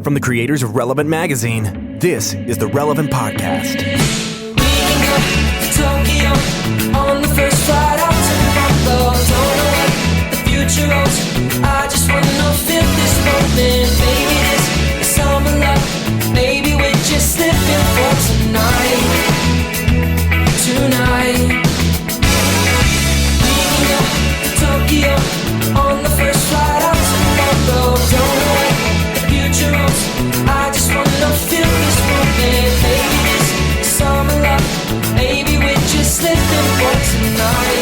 From the creators of Relevant Magazine, this is the Relevant Podcast. Waking up Tokyo on the first flight out to Buffalo. Don't know what the future holds. I just wanna feel this moment. Maybe this is summer love. Maybe we're just living for tonight. Waking up Tokyo on the first flight out to Buffalo. Don't know what the future holds. I just wanna feel this moment. Maybe this is summer love. Maybe we're just living for tonight.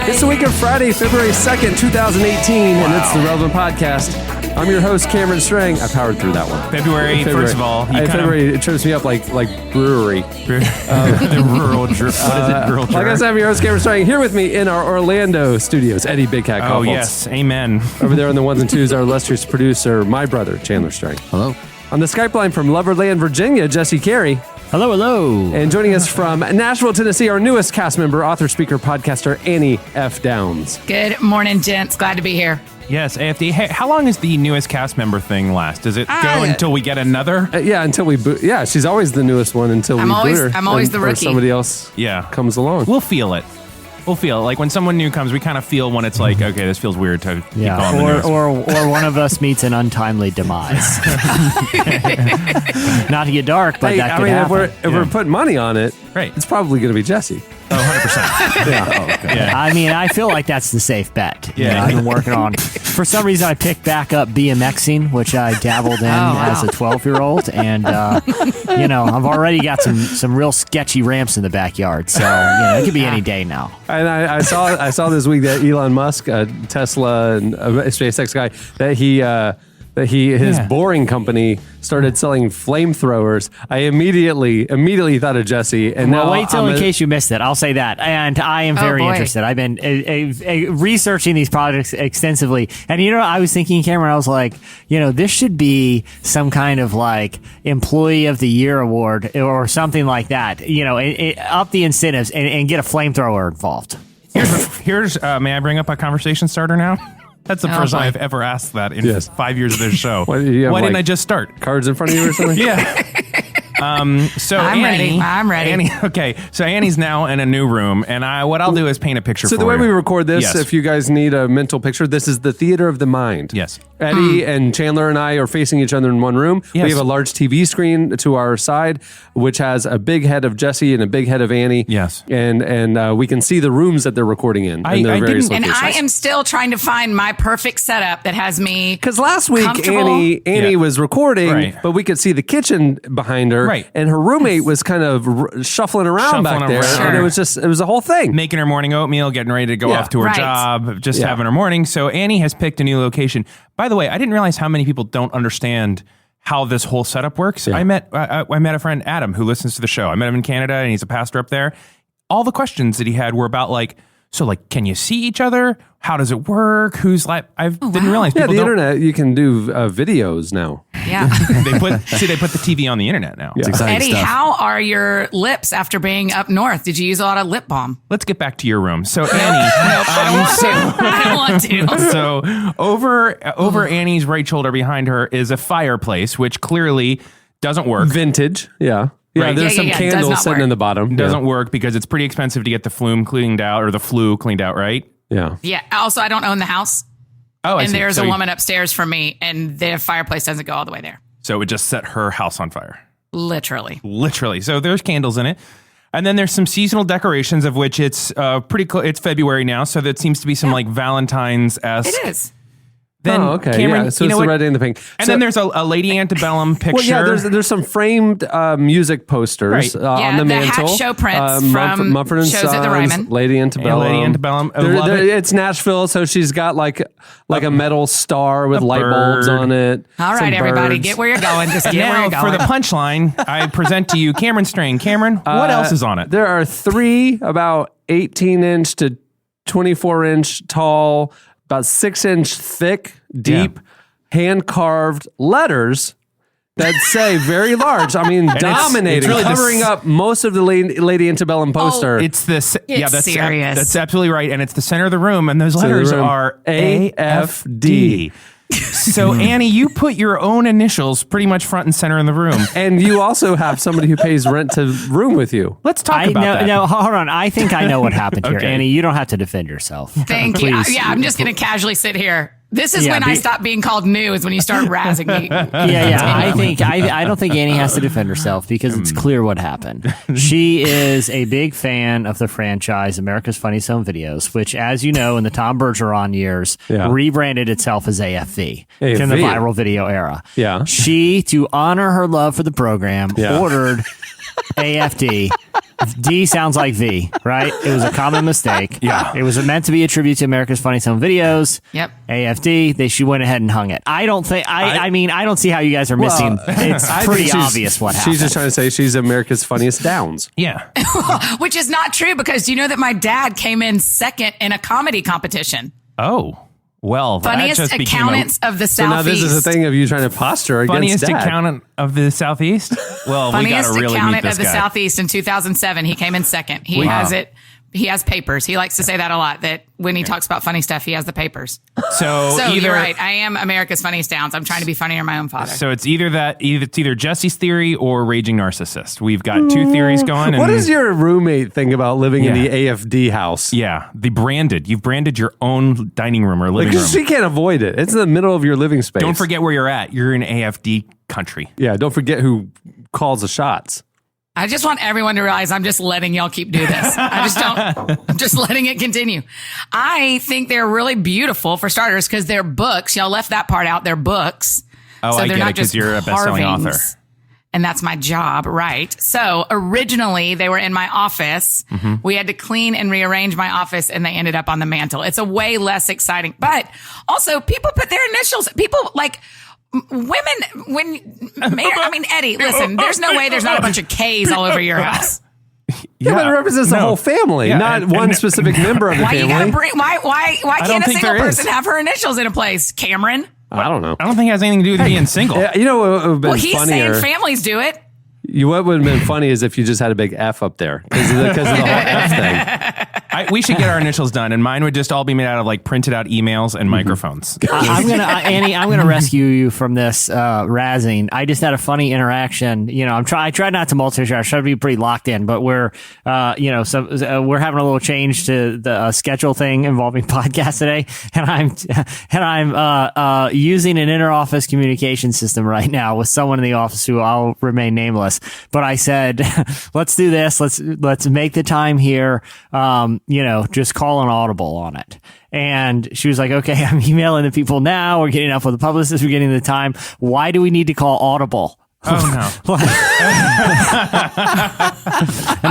It's the week of Friday, February 2nd, 2018, and it's the Relevant Podcast. I'm your host, Cameron Strang. I powered through that one. February. First of all. February, it trips me up like brewery. Rural, what is it? Rural Like I said, I'm your host, Cameron Strang. Here with me in our Orlando studios, Eddie Big Cat Kaufholz. Oh, yes. Amen. Over there on the ones and twos, our illustrious producer, my brother, Chandler Strang. Hello. On the Skype line from Loverland, Virginia, Jesse Carey. Hello, hello. And joining us from Nashville, Tennessee, our newest cast member, author, speaker, podcaster, Annie F. Downs. Good morning, gents. Glad to be here. Yes, AFD. Hey, how long is the newest cast member thing last? Does it go until we get another? Yeah, until we boot. Yeah, she's always the newest one until we boot her. I'm always the or rookie. somebody else comes along. We'll feel it. Like when someone new comes, we kind of feel when it's like, okay, this feels weird to keep calling the newest. Or one of us meets an untimely demise. Not to get dark, but that could happen. If we're putting money on it, right, it's probably going to be Jesse. Oh, 100%. Yeah. I mean, I feel like that's the safe bet. Yeah. You know, I've been working on. For some reason, I picked back up BMXing, which I dabbled in as a 12-year-old, and I've already got some real sketchy ramps in the backyard. So it could be any day now. And I saw this week that Elon Musk, Tesla and SpaceX guy, that his boring company started selling flamethrowers. I immediately thought of Jesse. And now wait till in case you missed it. I'll say that. And I am very interested. I've been researching these projects extensively. And I was thinking, Cameron, I was like, this should be some kind of like Employee of the Year award or something like that. Up the incentives and get a flamethrower involved. Here's may I bring up a conversation starter now? That's the first time I've ever asked that in 5 years of this show. Why didn't I just start? Cards in front of you or something? Yeah. So I'm Annie, ready. I'm ready. Annie, okay, so Annie's now in a new room, and what I'll do is paint a picture for you. So the way we record this, yes. if you guys need a mental picture, this is the theater of the mind. Yes. Eddie and Chandler and I are facing each other in one room. Yes. We have a large TV screen to our side, which has a big head of Jesse and a big head of Annie. Yes. And we can see the rooms that they're recording in. I am still trying to find my perfect setup that has me. Because last week Annie was recording, but we could see the kitchen behind her, and her roommate was kind of shuffling around back there, and it was a whole thing. Making her morning oatmeal, getting ready to go off to her job, just having her morning. So Annie has picked a new location. By the way, I didn't realize how many people don't understand how this whole setup works. Yeah. I met a friend, Adam, who listens to the show. I met him in Canada, and he's a pastor up there. All the questions that he had were about can you see each other? How does it work? Who's like? Didn't realize. Yeah, the internet, you can do videos now. Yeah. they put the TV on the internet now. Yeah. It's exciting Eddie, stuff. how are your lips after being up north? Did you use a lot of lip balm? Let's get back to your room. So Annie, I don't want to. So over Annie's right shoulder behind her is a fireplace, which clearly doesn't work. Vintage, yeah. Yeah, Right. there's some candles sitting in the bottom. Doesn't work because it's pretty expensive to get the flue cleaned out, right? Yeah. Yeah. Also, I don't own the house. Oh, I and see. there's a woman upstairs from me, and their fireplace doesn't go all the way there. So it would just set her house on fire. Literally. So there's candles in it. And then there's some seasonal decorations, of which it's pretty close. It's February now, so that seems to be some like Valentine's-esque. It is. Then okay. Cameron, So it's the red and the pink. And then there's a Lady Antebellum picture. Well, yeah, there's some framed music posters on the mantle. Hat show prints from Mumford & shows Sons, at the Ryman. Lady Antebellum. Lady Antebellum. It's Nashville, so she's got like a metal star with light bulbs on it. All right, everybody, get where you're going. Just get where you're now, going. for the punchline, I present to you Cameron Strang. Cameron, what else is on it? There are 3 about 18-inch to 24-inch tall, about 6-inch thick, deep, hand-carved letters that say very large. I mean, dominating, it's really covering up most of the Lady Antebellum poster. It's this. That's serious. That's absolutely right, and it's the center of the room, and those letters are AFD. So, Annie, you put your own initials pretty much front and center in the room. And you also have somebody who pays rent to room with you. Let's talk about that. No, hold on. I think I know what happened here. Okay. Annie, you don't have to defend yourself. Thank you. Please. Yeah, I'm just going to casually sit here. This is when I stop being called new, is when you start razzing me. I don't think Annie has to defend herself because it's clear what happened. She is a big fan of the franchise America's Funniest Home Videos, which, as you know, in the Tom Bergeron years, rebranded itself as AFV in the viral video era. Yeah. She, to honor her love for the program, ordered AFD. D sounds like V, right? It was a common mistake. Yeah. It was meant to be a tribute to America's Funniest Home Videos. Yep. AFD. She went ahead and hung it. I don't think. I mean, I don't see how you guys are missing. It's pretty obvious what happened. She's just trying to say she's America's Funniest Downs. Yeah. Which is not true, because you know that my dad came in second in a comedy competition. Oh. Well, Funniest that just accountants of the So now Southeast. this is a thing of you trying to posture against funniest Dad. accountant of the Southeast. Well, we got Funniest to really meet accountant this of the guy. Southeast in 2007. He came in second. He has it. He has papers. He likes to say that a lot, that when he talks about funny stuff, he has the papers. So either, you're right. I am America's Funniest Downs. I'm trying to be funnier than my own father. So it's either Jesse's theory or raging narcissist. We've got two theories going. What does your roommate think about living in Yeah. the AFD house? Yeah, you've branded your own dining room or living room. She can't avoid it. It's in the middle of your living space. Don't forget where you're at. You're in AFD country. Yeah, don't forget who calls the shots. I just want everyone to realize I'm just letting y'all keep doing this. I'm just letting it continue. I think they're really beautiful, for starters, because they're books. Y'all left that part out. They're books. Oh, so I they're get not it, 'cause just you're a best-selling author. carvings. And that's my job, right? So originally they were in my office. Mm-hmm. We had to clean and rearrange my office, and they ended up on the mantle. It's a way less exciting, but also people put their initials. People like women. Eddie, listen, there's no way there's not a bunch of K's all over your house. Yeah, but it represents the whole family, not one specific member of the Why family. you gotta bring? Why can't a think single there is. person have her initials in a place? Cameron. I don't know. I don't think it has anything to do with being single. Yeah, you know what would have been Well, he's funnier? saying families do it. What would have been funny is if you just had a big F up there because of the whole F thing. We should get our initials done, and mine would just all be made out of like printed out emails and microphones. Annie, I'm gonna rescue you from this razzing. I just had a funny interaction. You know, I tried not to multitask. I tried to be pretty locked in, but we're we're having a little change to the schedule thing involving podcasts today, and I'm using an inter-office communication system right now with someone in the office who I'll remain nameless. But I said, let's do this. Let's make the time here. Just call an audible on it. And she was like, okay, I'm emailing the people now. We're getting up with the publicist. We're getting the time. Why do we need to call audible? Oh, no.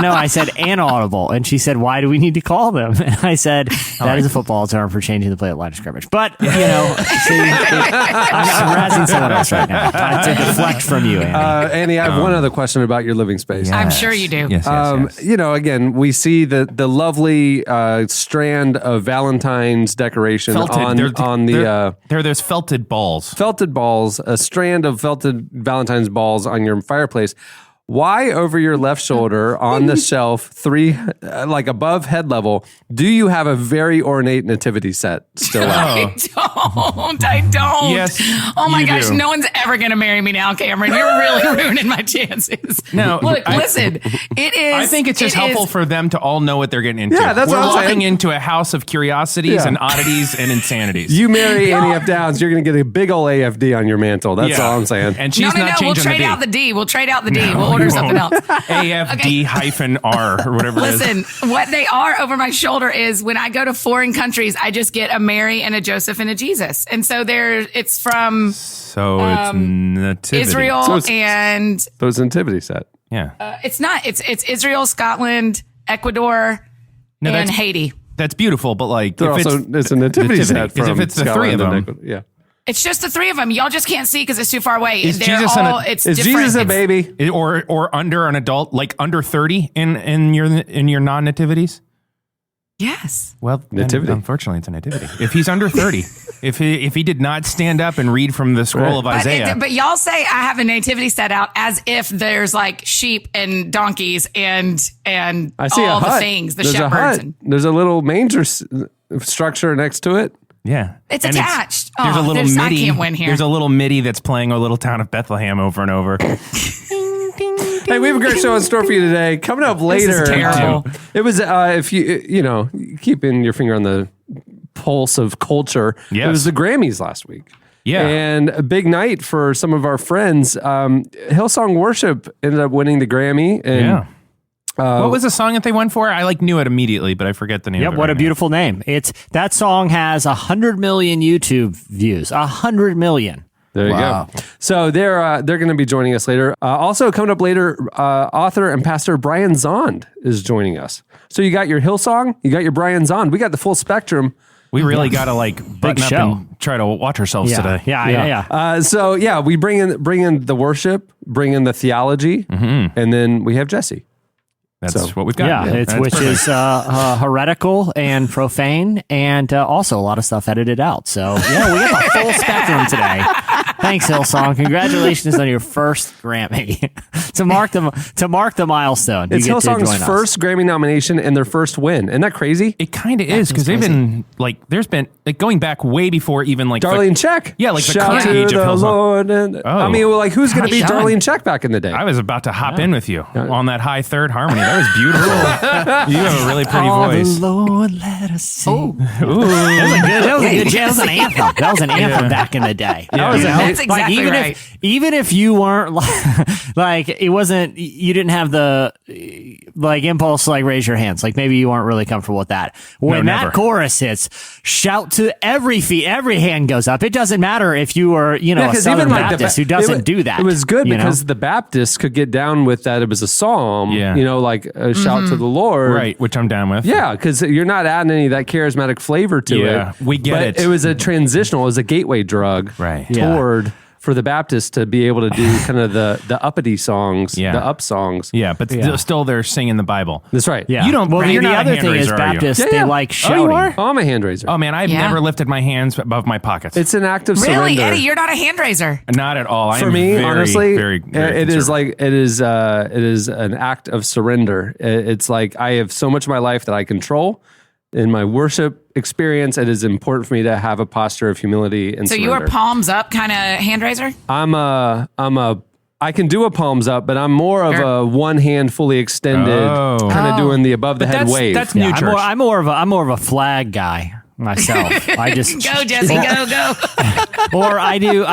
No, I said inaudible. And she said, why do we need to call them? And I said, that is a football term for changing the play at line of scrimmage. But, see, I'm razzing someone else right now. To deflect from you, Annie. Annie, I have one other question about your living space. I'm sure you do. Yes. Again, we see the lovely strand of Valentine's decoration There's felted balls. felted balls, a strand of felted Valentine's balls on your fireplace. Why over your left shoulder on the shelf, above head level, do you have a very ornate nativity set still up? I don't. Yes, Oh my you gosh, do. no one's ever going to marry me now, Cameron. You're really ruining my chances. No, Look, listen. It is. I think it's just helpful for them to all know what they're getting into. Yeah, that's We're what I'm walking saying. into a house of curiosities Yeah. and oddities and insanities. You marry Annie F. Downs, you're going to get a big old AFD on your mantle. That's all I'm saying. And she's No. not We'll changing trade the D. out the D. We'll trade out the D. No, We'll order you something won't. else. AFD-R or whatever it is. Listen, what they are over my shoulder is when I go to foreign countries, I just get a Mary and a Joseph and a Jesus. And so it's from So it's nativity. Israel So it's- and Those nativity set. Yeah. it's not. It's Israel, Scotland, Ecuador, and that's- Haiti. That's beautiful, but like It's a nativity set Because from if it's the three Scotland of and them, Ecuador. Yeah. It's just the three of them. Y'all just can't see because it's too far away. Is They're Jesus all, an- it's Is different. Jesus a It's- baby? or under an adult, like under 30 in your non-nativities? Yes. Well, then, Nativity. unfortunately, it's a nativity. If he's under 30, if he did not stand up and read from the scroll of Isaiah, But y'all say I have a nativity set out as if there's like sheep and donkeys and I see all a the hut. things, the There's a shepherds. hut. There's a little manger structure next to it. Yeah. It's And attached. There's a little I MIDI. can't win here. There's a little MIDI that's playing "O Little Town of Bethlehem" over and over. Hey, we have a great show in store for you today. Coming up later. is terrible. It was if you keeping your finger on the pulse of culture. Yes. It was the Grammys last week. Yeah. And a big night for some of our friends. Hillsong Worship ended up winning the Grammy. And Yeah. What was the song that they won for? I knew it immediately, but I forget the name. Yep, of it what right a beautiful name. That song has 100 million YouTube views. 100 million. There you go. So they're going to be joining us later. Also coming up later, author and pastor Brian Zahnd is joining us. So you got your Hillsong, you got your Brian Zahnd. We got the full spectrum. We really got to button up show. and try to watch ourselves today. Yeah. So we bring in the worship, bring in the theology, and then we have Jesse. That's what we've got. Yeah, which is heretical and profane, and also a lot of stuff edited out. So yeah, we got the full spectrum today. Thanks, Hillsong. Congratulations on your first Grammy. to mark the milestone. It's Hillsong's first Grammy nomination and their first win. Isn't that crazy? It kind of is, because they've been there's been going back way before even Darlene Check. Yeah, the Shout current to age of the Hillsong. Lord and, I mean, who's going to be Sean. Darlene Check back in the day? I was about to hop in with you on that high third harmony. That was beautiful. You have a really pretty voice. The Lord let us sing. Ooh. That was an anthem. That was an anthem back in the day. That was That's exactly even right. Even if you weren't it wasn't, you didn't have the impulse to raise your hands. Maybe you weren't really comfortable with that. When never. that chorus hits, shout to every hand goes up. It doesn't matter if you were, a Southern Baptist who doesn't do that. It was good you know? because the Baptists could get down with that. It was a psalm, Yeah. shout to the Lord. Right, which I'm down with. Yeah, because you're not adding any of that charismatic flavor to Yeah, it. we get but it. It was a transitional, it was a gateway drug Right. toward for the Baptists to be able to do kind of the uppity songs, the up songs. Yeah, but still they're singing the Bible. That's right. Yeah. You don't. Well, you're the not a other hand thing is raiser, are you? Baptists, Yeah, yeah. they like Oh, shouting. you are? Oh, I'm a hand raiser. Oh man, I've Yeah. never lifted my hands above my pockets. It's an act of Really, surrender. Eddie, you're not a hand raiser. Not at all. For I'm me, very, honestly, very, very it is conservative. it is an act of surrender. It's like I have so much of my life that I control. In my worship experience, it is important for me to have a posture of humility and So surrender. you are palms up kind of hand raiser? I can do a palms up, but I'm more of a one hand fully extended, kind of doing the above the head wave. That's new church. I'm more of a flag guy myself. I just Go, Jesse, go. or I do.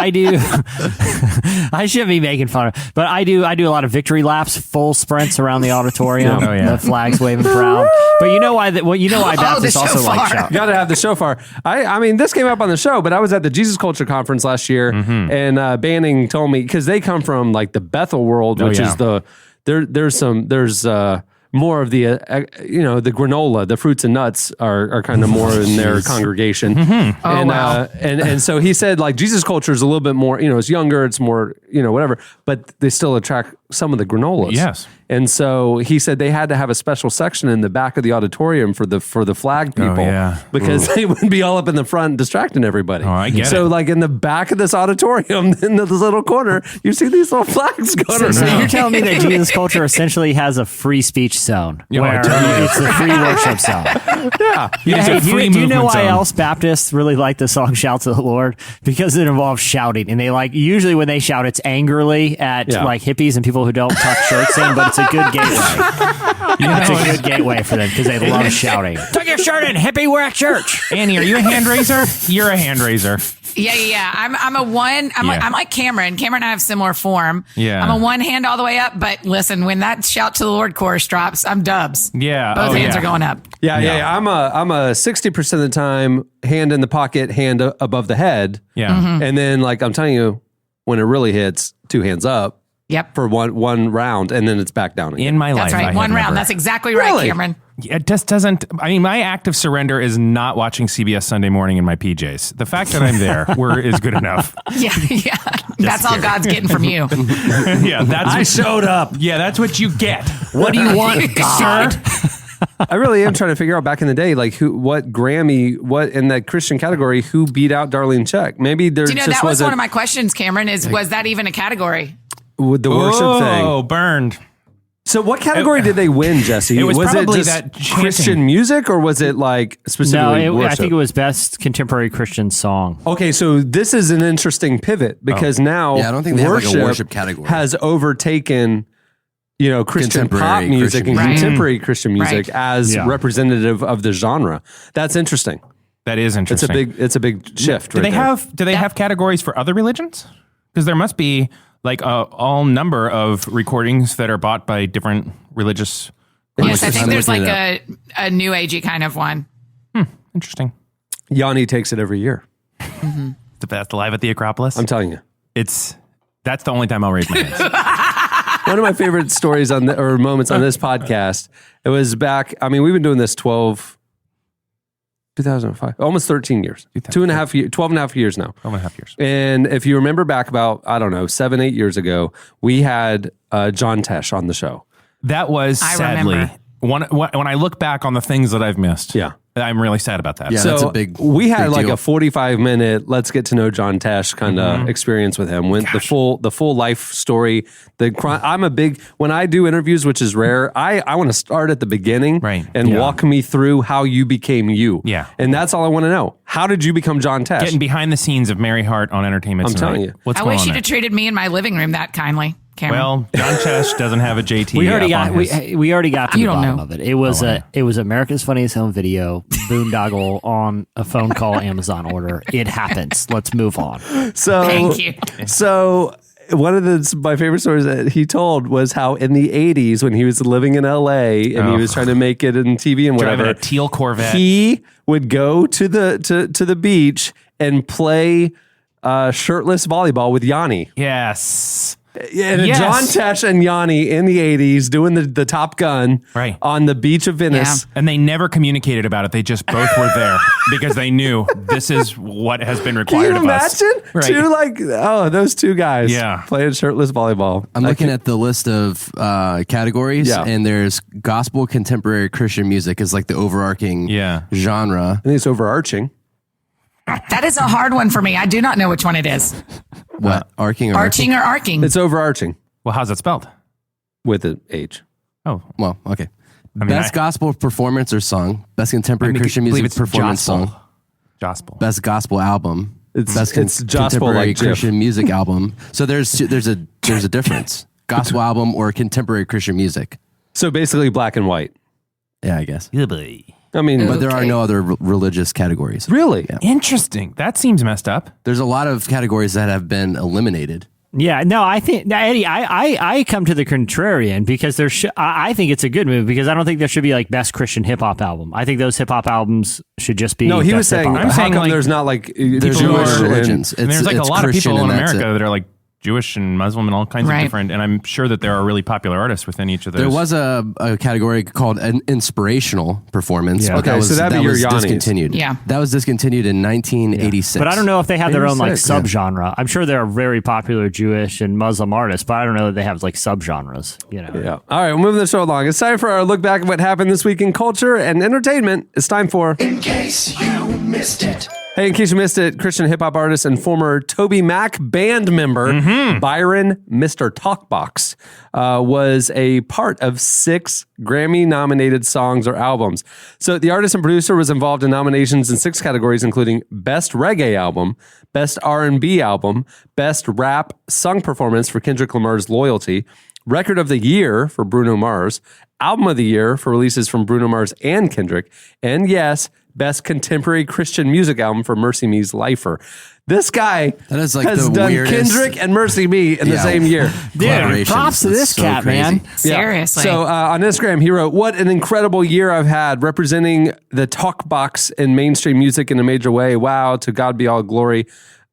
I shouldn't be making fun of, but I do a lot of victory laps, full sprints around the auditorium. Oh, yeah. The flags waving proud. But you know why? Baptists the also like shofar. shouting. Got to have the shofar. I mean, this came up on the show, but I was at the Jesus Culture Conference last year, and Banning told me because they come from the Bethel world, which is there's more of the the granola, the fruits and nuts are kind of more in their congregation, and so he said Jesus culture is a little bit more, it's younger, it's more whatever, but they still attract some of the granolas. Yes. And so he said they had to have a special section in the back of the auditorium for the flag people, because they would be all up in the front distracting everybody. Oh, I get so it. in the back of this auditorium, in this little corner, you see these little flags going around. So you're telling me that Jesus culture essentially has a free speech zone, Yeah, where totally. it's the free worship zone. Yeah. It's a free do you know movement why zone. else Baptists really like the song "Shout to the Lord"? Because it involves shouting, and they usually when they shout, it's angrily at hippies and people who don't tuck shirts in, but it's a good gateway. It's a good gateway for them because they love shouting. Tuck your shirt in, hippie. We're at church. Annie, are you a hand raiser? You're a hand raiser. Yeah. I'm a one. I'm like Cameron. Cameron and I have similar form. Yeah. I'm a one hand all the way up. But listen, when that shout to the Lord chorus drops, I'm dubs. Yeah. Both hands are going up. Yeah. I'm a 60% of the time hand in the pocket, hand above the head. Yeah. And then I'm telling you, when it really hits, two hands up. Yep. For one round, and then it's back down again. In my That's life, right. I One have round. never- That's exactly right, Really? Cameron. It just doesn't. I mean, my act of surrender is not watching CBS Sunday Morning in my PJs. The fact that I'm there is good enough. Yeah. That's all God's getting from you. Yeah, I showed up. Yeah, that's what you get. What do you want, God? I really am trying to figure out back in the day, what Grammy, what in that Christian category, who beat out Darlene Check? Maybe there Do you know, just that was wasn't one of my questions, Cameron, was that even a category? with the worship thing. Oh, burned. So what category did they win, Jesse? It was probably just that chanting. Christian music, or was it like specifically worship? I think it was best contemporary Christian song. Okay, so this is an interesting pivot because now I don't think they have like a worship category. Has overtaken, Christian pop music Christian and music. contemporary Christian music Right. as representative of the genre. That's interesting. That is interesting. It's a big shift. Do they have categories for other religions? Because there must be like all number of recordings that are bought by different religious. Yes, I think there's like a new agey kind of one. Interesting. Yanni takes it every year. The best live at the Acropolis. I'm telling you. That's the only time I'll raise my hands. One of my favorite stories or moments on this podcast, it was back, we've been doing this 2005, almost 13 years, 12 and a half years now. 12 and a half years. And if you remember back about, 7-8 years ago, we had John Tesh on the show. That was sadly, when I look back on the things that I've missed, I'm really sad about that. Yeah, So that's a big we had big like deal. a 45-minute let's get to know John Tesh kind of experience with him. Went the full life story. When I do interviews, which is rare, I want to start at the beginning and walk me through how you became you. Yeah. And that's all I want to know. How did you become John Tesh? Getting behind the scenes of Mary Hart on Entertainment Tonight. telling you. What's I going wish on you'd there? have treated me in my living room that kindly, Cameron. Well, John Tesh doesn't have a JT. We already up got on his- we already got to You the don't bottom know. of it. It was America's Funniest Home Video boondoggle on a phone call Amazon order. It happens. Let's move on. So Thank you. So one of my favorite stories that he told was how in the 80s when he was living in LA and he was trying to make it in TV and driving whatever, a teal Corvette. he would go to the beach and play shirtless volleyball with Yanni. Yes. And Yes. John Tesh and Yanni in the 80s doing the Top Gun on the beach of Venice. And they never communicated about it. They just both were there because they knew this is what has been Can required you of us. imagine? Those two guys playing shirtless volleyball. I'm looking at the list of categories, and there's gospel contemporary Christian music is like the overarching genre. I think it's overarching. That is a hard one for me. I do not know which one it is. What? Arching or Arching or arcing? It's overarching Well, how's that spelled? with an H. Oh, Well, okay. mean, Best gospel performance or song. Best contemporary Christian believe music it's performance gospel. song. Gospel. Best gospel album. Best it's gospel contemporary like Jif. Christian music album. So there's a difference. Gospel album or contemporary Christian music. So basically black and white. Yeah, I guess. I mean, But there are no other religious categories. really? Interesting. That seems messed up. There's a lot of categories that have been eliminated. Yeah, no, I think Eddie, I come to the contrarian because I think it's a good move because I don't think there should be like best Christian hip hop album. I think those hip hop albums should just be. No, he best was saying, hip-hop. I'm how saying, come like, there's not like There's Jewish no and- other religions. And there's like a it's lot Christian of people in and that's America it. that are like Jewish and Muslim and all kinds of Right. different. And I'm sure that there are really popular artists within each of those. There was a category called an inspirational performance. Yeah. but Okay, that was, so that'd be that your was Yanni's. discontinued. Yeah. That was discontinued in 1986. But I don't know if they have their own like 86, yeah. subgenre. I'm sure there are very popular Jewish and Muslim artists, but I don't know that they have like subgenres. Yeah. All right, we're moving the show along. It's time for our look back at what happened this week in culture and entertainment. It's time for In case you missed it. Hey, in case you missed it, Christian hip hop artist and former Toby Mac band member Byron Mr. Talkbox was a part of 6 Grammy-nominated songs or albums. So the artist and producer was involved in nominations in 6 categories, including Best Reggae Album, Best R&B Album, Best Rap Sung Performance for Kendrick Lamar's Loyalty, Record of the Year for Bruno Mars, Album of the Year for releases from Bruno Mars and Kendrick, and yes, Best Contemporary Christian Music Album for Mercy Me's Lifer. This guy That is like has the done weirdest- Kendrick and Mercy Me in the Yeah. same year. Dude, Collaboration. props to It's this so cat, crazy. man. Seriously. So on Instagram, he wrote, "What an incredible year I've had representing the talk box in mainstream music in a major way. Wow, to God be all glory.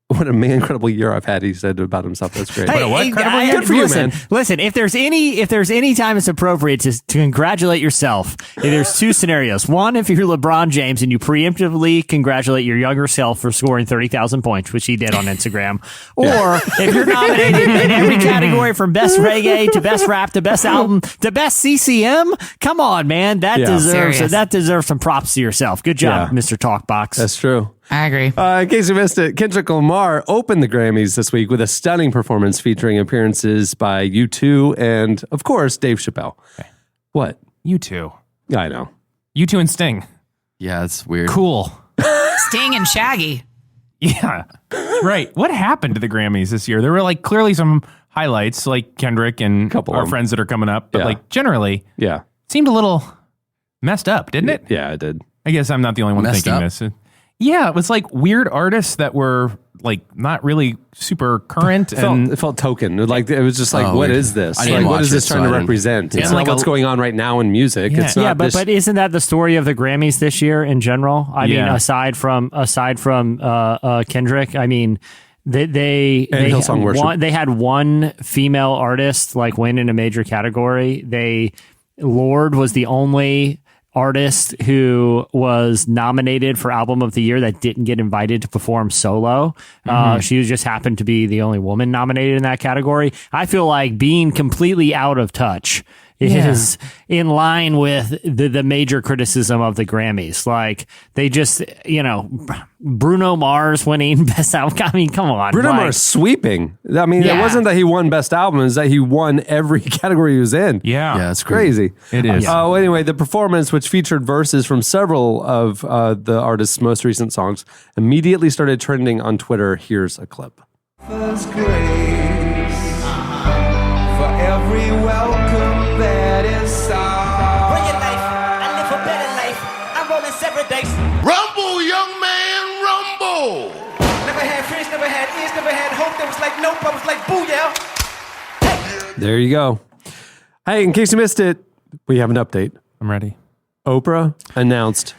What an incredible year I've had," he said about himself. That's great. Good for you, listen, man. Listen, if there's any time it's appropriate to congratulate yourself, there's 2 scenarios. One, if you're LeBron James and you preemptively congratulate your younger self for scoring 30,000 points, which he did on Instagram. Or if you're nominated in every category from best reggae to best rap to best album to best CCM, come on, man. That Yeah. deserves Serious. that deserves some props to yourself. Good job, Yeah. Mr. Talkbox. That's true. I agree. In case you missed it, Kendrick Lamar opened the Grammys this week with a stunning performance featuring appearances by U2 and, of course, Dave Chappelle. Okay. What? U2. Yeah, I know. U2 and Sting. Yeah, it's weird. Cool. Sting and Shaggy. Yeah. Right. What happened to the Grammys this year? There were like clearly some highlights like Kendrick and our friends that are coming up. But like generally, it seemed a little messed up, didn't it? Yeah, it did. I guess I'm not the only one thinking this. Yeah, it was like weird artists that were like not really super current. It felt token. Like it was just like, what is this? Like, what is this trying to represent? It's not what's going on right now in music. Yeah. It's not. But isn't that the story of the Grammys this year in general? I mean, aside from Kendrick, I mean. They Hillsong Worship. They had one female artist like win in a major category. Lorde was the only artist who was nominated for Album of the Year that didn't get invited to perform solo. She just happened to be the only woman nominated in that category. I feel like being completely out of touch is in line with the major criticism of the Grammys. Like they just, Bruno Mars winning Best Album. I mean, come on. Bruno Mars sweeping. I mean, it wasn't that he won Best Album, it's that he won every category he was in. Yeah. Yeah, it's crazy. It is. Well, anyway, the performance, which featured verses from several of the artist's most recent songs, immediately started trending on Twitter. Here's a clip. First grace for every welcome that is sought. Bring your life, I live a better life. I'm rolling separate dice. Rumble, young man, rumble. Never had friends, never had ears, never had hope. That was like nope, I was like booyah. There you go. Hey, in case you missed it, we have an update. I'm ready. Oprah announced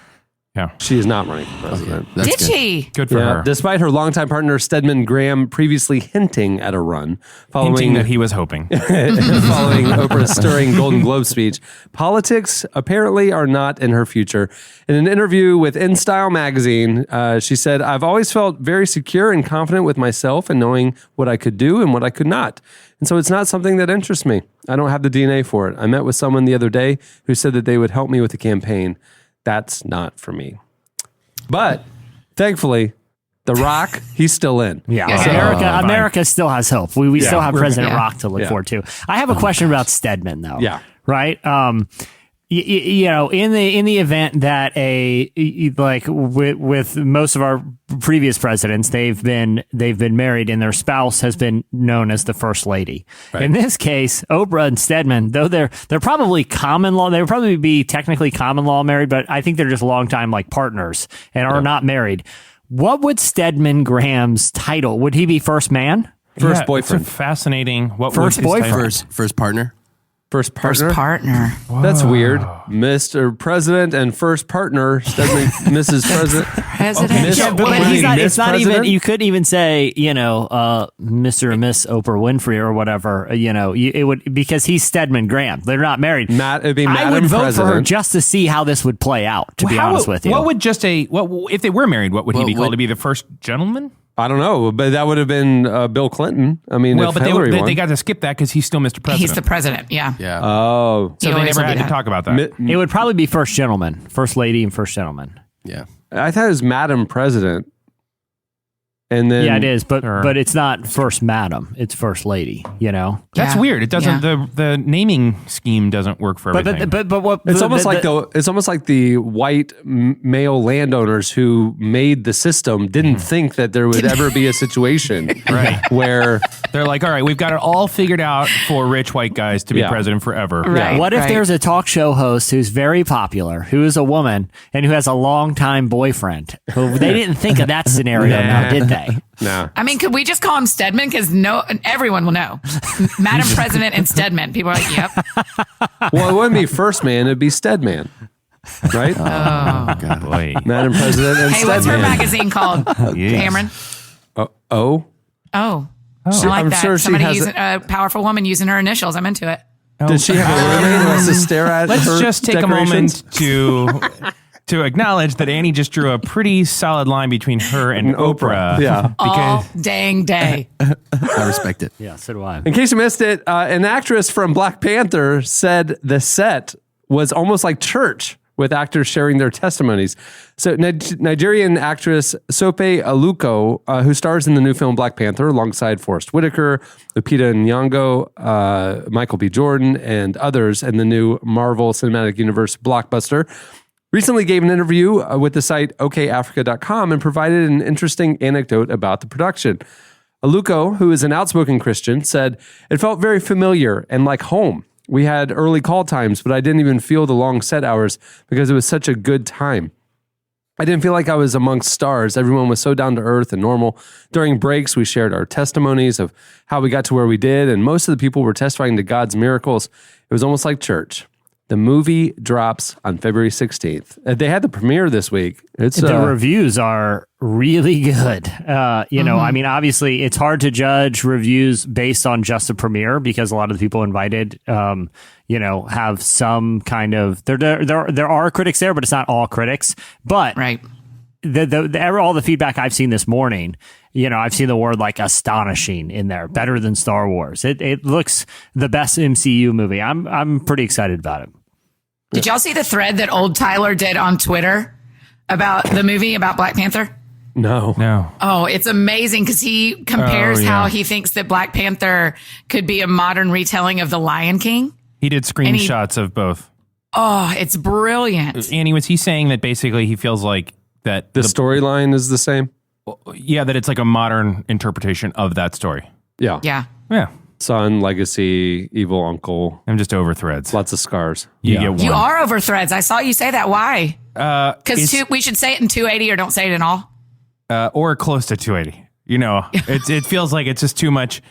she is not running for president. Did she? Good for her. Despite her longtime partner Stedman Graham previously hinting at a run, Hinting that he was hoping. following Oprah's stirring Golden Globe speech, politics apparently are not in her future. In an interview with In Style magazine, she said, "I've always felt very secure and confident with myself and knowing what I could do and what I could not. And so it's not something that interests me. I don't have the DNA for it. I met with someone the other day who said that they would help me with the campaign. That's not for me." But thankfully, The Rock, he's still in. Yeah, so, America still has hope. We still have President Rock to look forward to. I have a question about Stedman, though. Yeah. Right. In the event that with most of our previous presidents, they've been married and their spouse has been known as the first lady. Right. In this case, Oprah and Stedman, though they're probably common law, they would probably be technically common law married, but I think they're just longtime like partners and are not married. What would Stedman Graham's title? Would he be first man? First boyfriend. It's fascinating. First boyfriend. First partner. First partner. Whoa. That's weird. Mr. President and first partner, Mrs. President. It's not even, you couldn't even say, Mr. and Miss Oprah Winfrey or whatever, it would, because he's Stedman Graham. They're not married. It'd be Madam I would vote President. for her just to see how this would play out, to be honest with you. What would if they were married, what would he be called? To be the first gentleman? I don't know, but that would have been Bill Clinton. I mean, but they got to skip that because he's still Mr. President. He's the president, yeah. Oh. So they never had to talk about that. It would probably be first gentleman, first lady and first gentleman. Yeah. I thought it was Madam President. And then it is, but it's not first madam, it's first lady, That's weird. It doesn't the naming scheme doesn't work for everything. But what it's almost like the white male landowners who made the system didn't think that there would ever be a situation where they're like, all right, we've got it all figured out for rich white guys to be president forever. Right. What if there's a talk show host who's very popular, who is a woman and who has a longtime boyfriend? Who they didn't think of that scenario now, did they? No. I mean, could we just call him Stedman? Because everyone will know. Madam President and Stedman. People are like, yep. Well, it wouldn't be first man, it'd be Stedman. Right? Oh, God. Boy. Madam President and Stedman. What's her magazine called? Cameron? Oh. I like I'm that. sure she Somebody has using a powerful woman using her initials. I'm into it. Did she have a roommate who has to stare at Let's her just take decorations? a moment to acknowledge that Annie just drew a pretty solid line between her and Oprah. Yeah. All dang day. I respect it. Yeah, so do I. In case you missed it, an actress from Black Panther said the set was almost like church with actors sharing their testimonies. So Nigerian actress Sope Aluko, who stars in the new film Black Panther alongside Forrest Whitaker, Lupita Nyong'o, Michael B. Jordan, and others in the new Marvel Cinematic Universe blockbuster, recently gave an interview with the site okafrica.com and provided an interesting anecdote about the production. Aluko, who is an outspoken Christian, said, "It felt very familiar and like home. We had early call times, but I didn't even feel the long set hours because it was such a good time. I didn't feel like I was amongst stars. Everyone was so down to earth and normal. During breaks, we shared our testimonies of how we got to where we did, and most of the people were testifying to God's miracles. It was almost like church." The movie drops on February 16th. They had the premiere this week. The reviews are really good. I mean, obviously, it's hard to judge reviews based on just a premiere because a lot of the people invited, have some kind of there are critics there, but it's not all critics. But right. All the feedback I've seen this morning, I've seen the word like astonishing in there, better than Star Wars. It looks the best MCU movie. I'm pretty excited about it. Did y'all see the thread that old Tyler did on Twitter about the movie, about Black Panther? No. Oh, it's amazing because he compares how he thinks that Black Panther could be a modern retelling of The Lion King. He did screenshots of both. Oh, it's brilliant. Annie, was he saying that basically he feels like that the storyline is the same? Yeah, that it's like a modern interpretation of that story. Yeah. Yeah. Son, legacy, evil uncle. I'm just over threads. Lots of scars. You get one. You are over threads. I saw you say that. Why? Because we should say it in 280 or don't say it at all. Or close to 280. It feels like it's just too much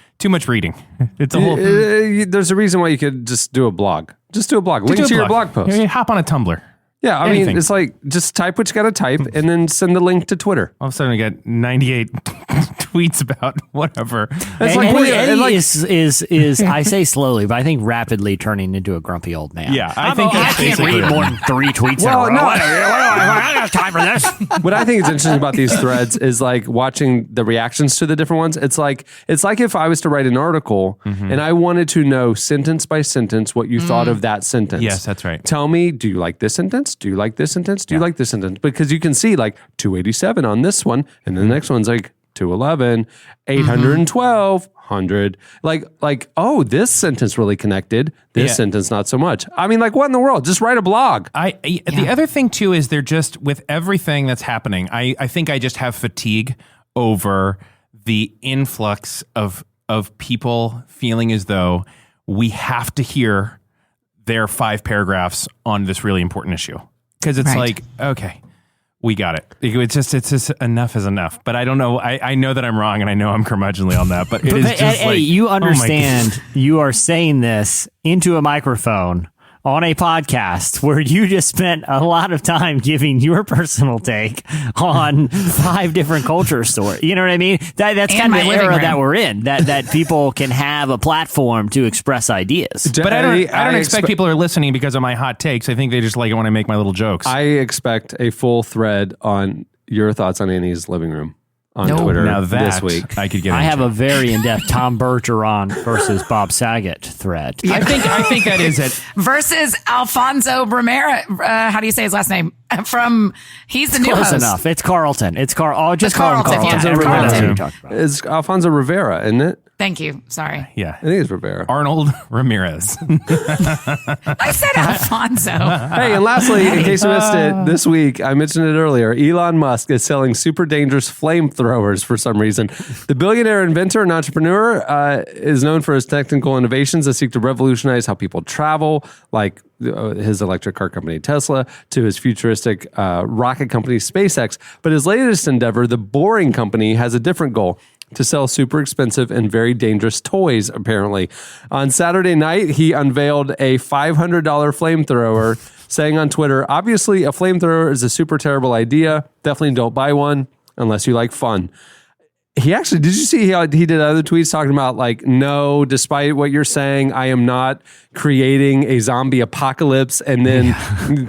reading. It's a whole. There's a reason why you could just do a blog. Just do a blog. Link to your blog post. Hop on a Tumblr. Yeah, I mean, it's like just type what you got to type and then send the link to Twitter. All of a sudden, we got 98 tweets about whatever. It's like Eddie is I say slowly, but I think rapidly turning into a grumpy old man. Yeah, I can't read more than 3 tweets in a row. I don't have time for this. What I think is interesting about these threads is like watching the reactions to the different ones. It's like if I was to write an article and I wanted to know sentence by sentence what you thought of that sentence. Yes, that's right. Tell me, do you like this sentence? Do you like this sentence? Do you like this sentence? Because you can see like 287 on this one, and then the next one's like 211, 812, 100. Like, oh, this sentence really connected. This sentence not so much. I mean, like, what in the world? Just write a blog. The other thing too is they're just with everything that's happening. I think I just have fatigue over the influx of people feeling as though we have to hear their 5 paragraphs on this really important issue. Because it's like, okay, we got it. It's just enough is enough. But I don't know. I know that I'm wrong and I know I'm curmudgeonly on that. But it is just Eddie, you understand you are saying this into a microphone on a podcast where you just spent a lot of time giving your personal take on 5 different culture stories. You know what I mean? That's kind of the era that we're in, that people can have a platform to express ideas. But I don't expect people are listening because of my hot takes. I think they just like it when I make my little jokes. I expect a full thread on your thoughts on Annie's living room on Twitter now this week. I could get. I have a very in-depth Tom Bergeron versus Bob Saget thread. I think that is it. Versus Alfonso Ramirez. How do you say his last name? He's the new Close host. enough. It's Carlton. It's Carlton. Carlton. It's Alfonso Rivera, isn't it? Thank you. Sorry. Yeah. I think it's Rivera. Arnold Ramirez. I said Alfonso. Hey, and lastly, in case you missed it, this week, I mentioned it earlier, Elon Musk is selling super dangerous flamethrowers for some reason. The billionaire inventor and entrepreneur is known for his technical innovations that seek to revolutionize how people travel, like his electric car company Tesla, to his futuristic rocket company SpaceX. But his latest endeavor, the Boring Company, has a different goal: to sell super expensive and very dangerous toys, apparently. On Saturday night, he unveiled a $500 flamethrower, saying on Twitter, "Obviously, a flamethrower is a super terrible idea. Definitely don't buy one unless you like fun." He actually, did you see he did other tweets talking about like, no, despite what you're saying, I am not creating a zombie apocalypse and then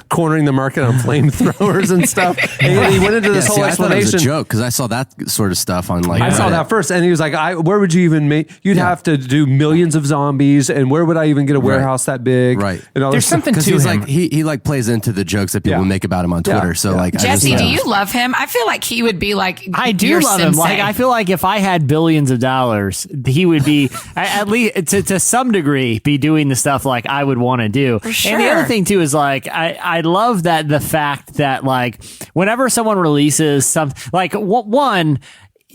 cornering the market on flamethrowers and stuff. And he went into this whole explanation. I thought it was a joke because I saw that sort of stuff on like. I saw that first, and he was like, where would you even make? You'd have to do millions of zombies, and where would I even get a warehouse that big? Right. And all There's something to he's him. like he like plays into the jokes that people make about him on Twitter. So like, Jesse, do you love him? I feel like he would be like, I do your love him. sensei. Like, I feel like if I had billions of dollars, he would be at least to some degree be doing the stuff like I would want to do. For sure. And the other thing too is like I love that the fact that like whenever someone releases something like one.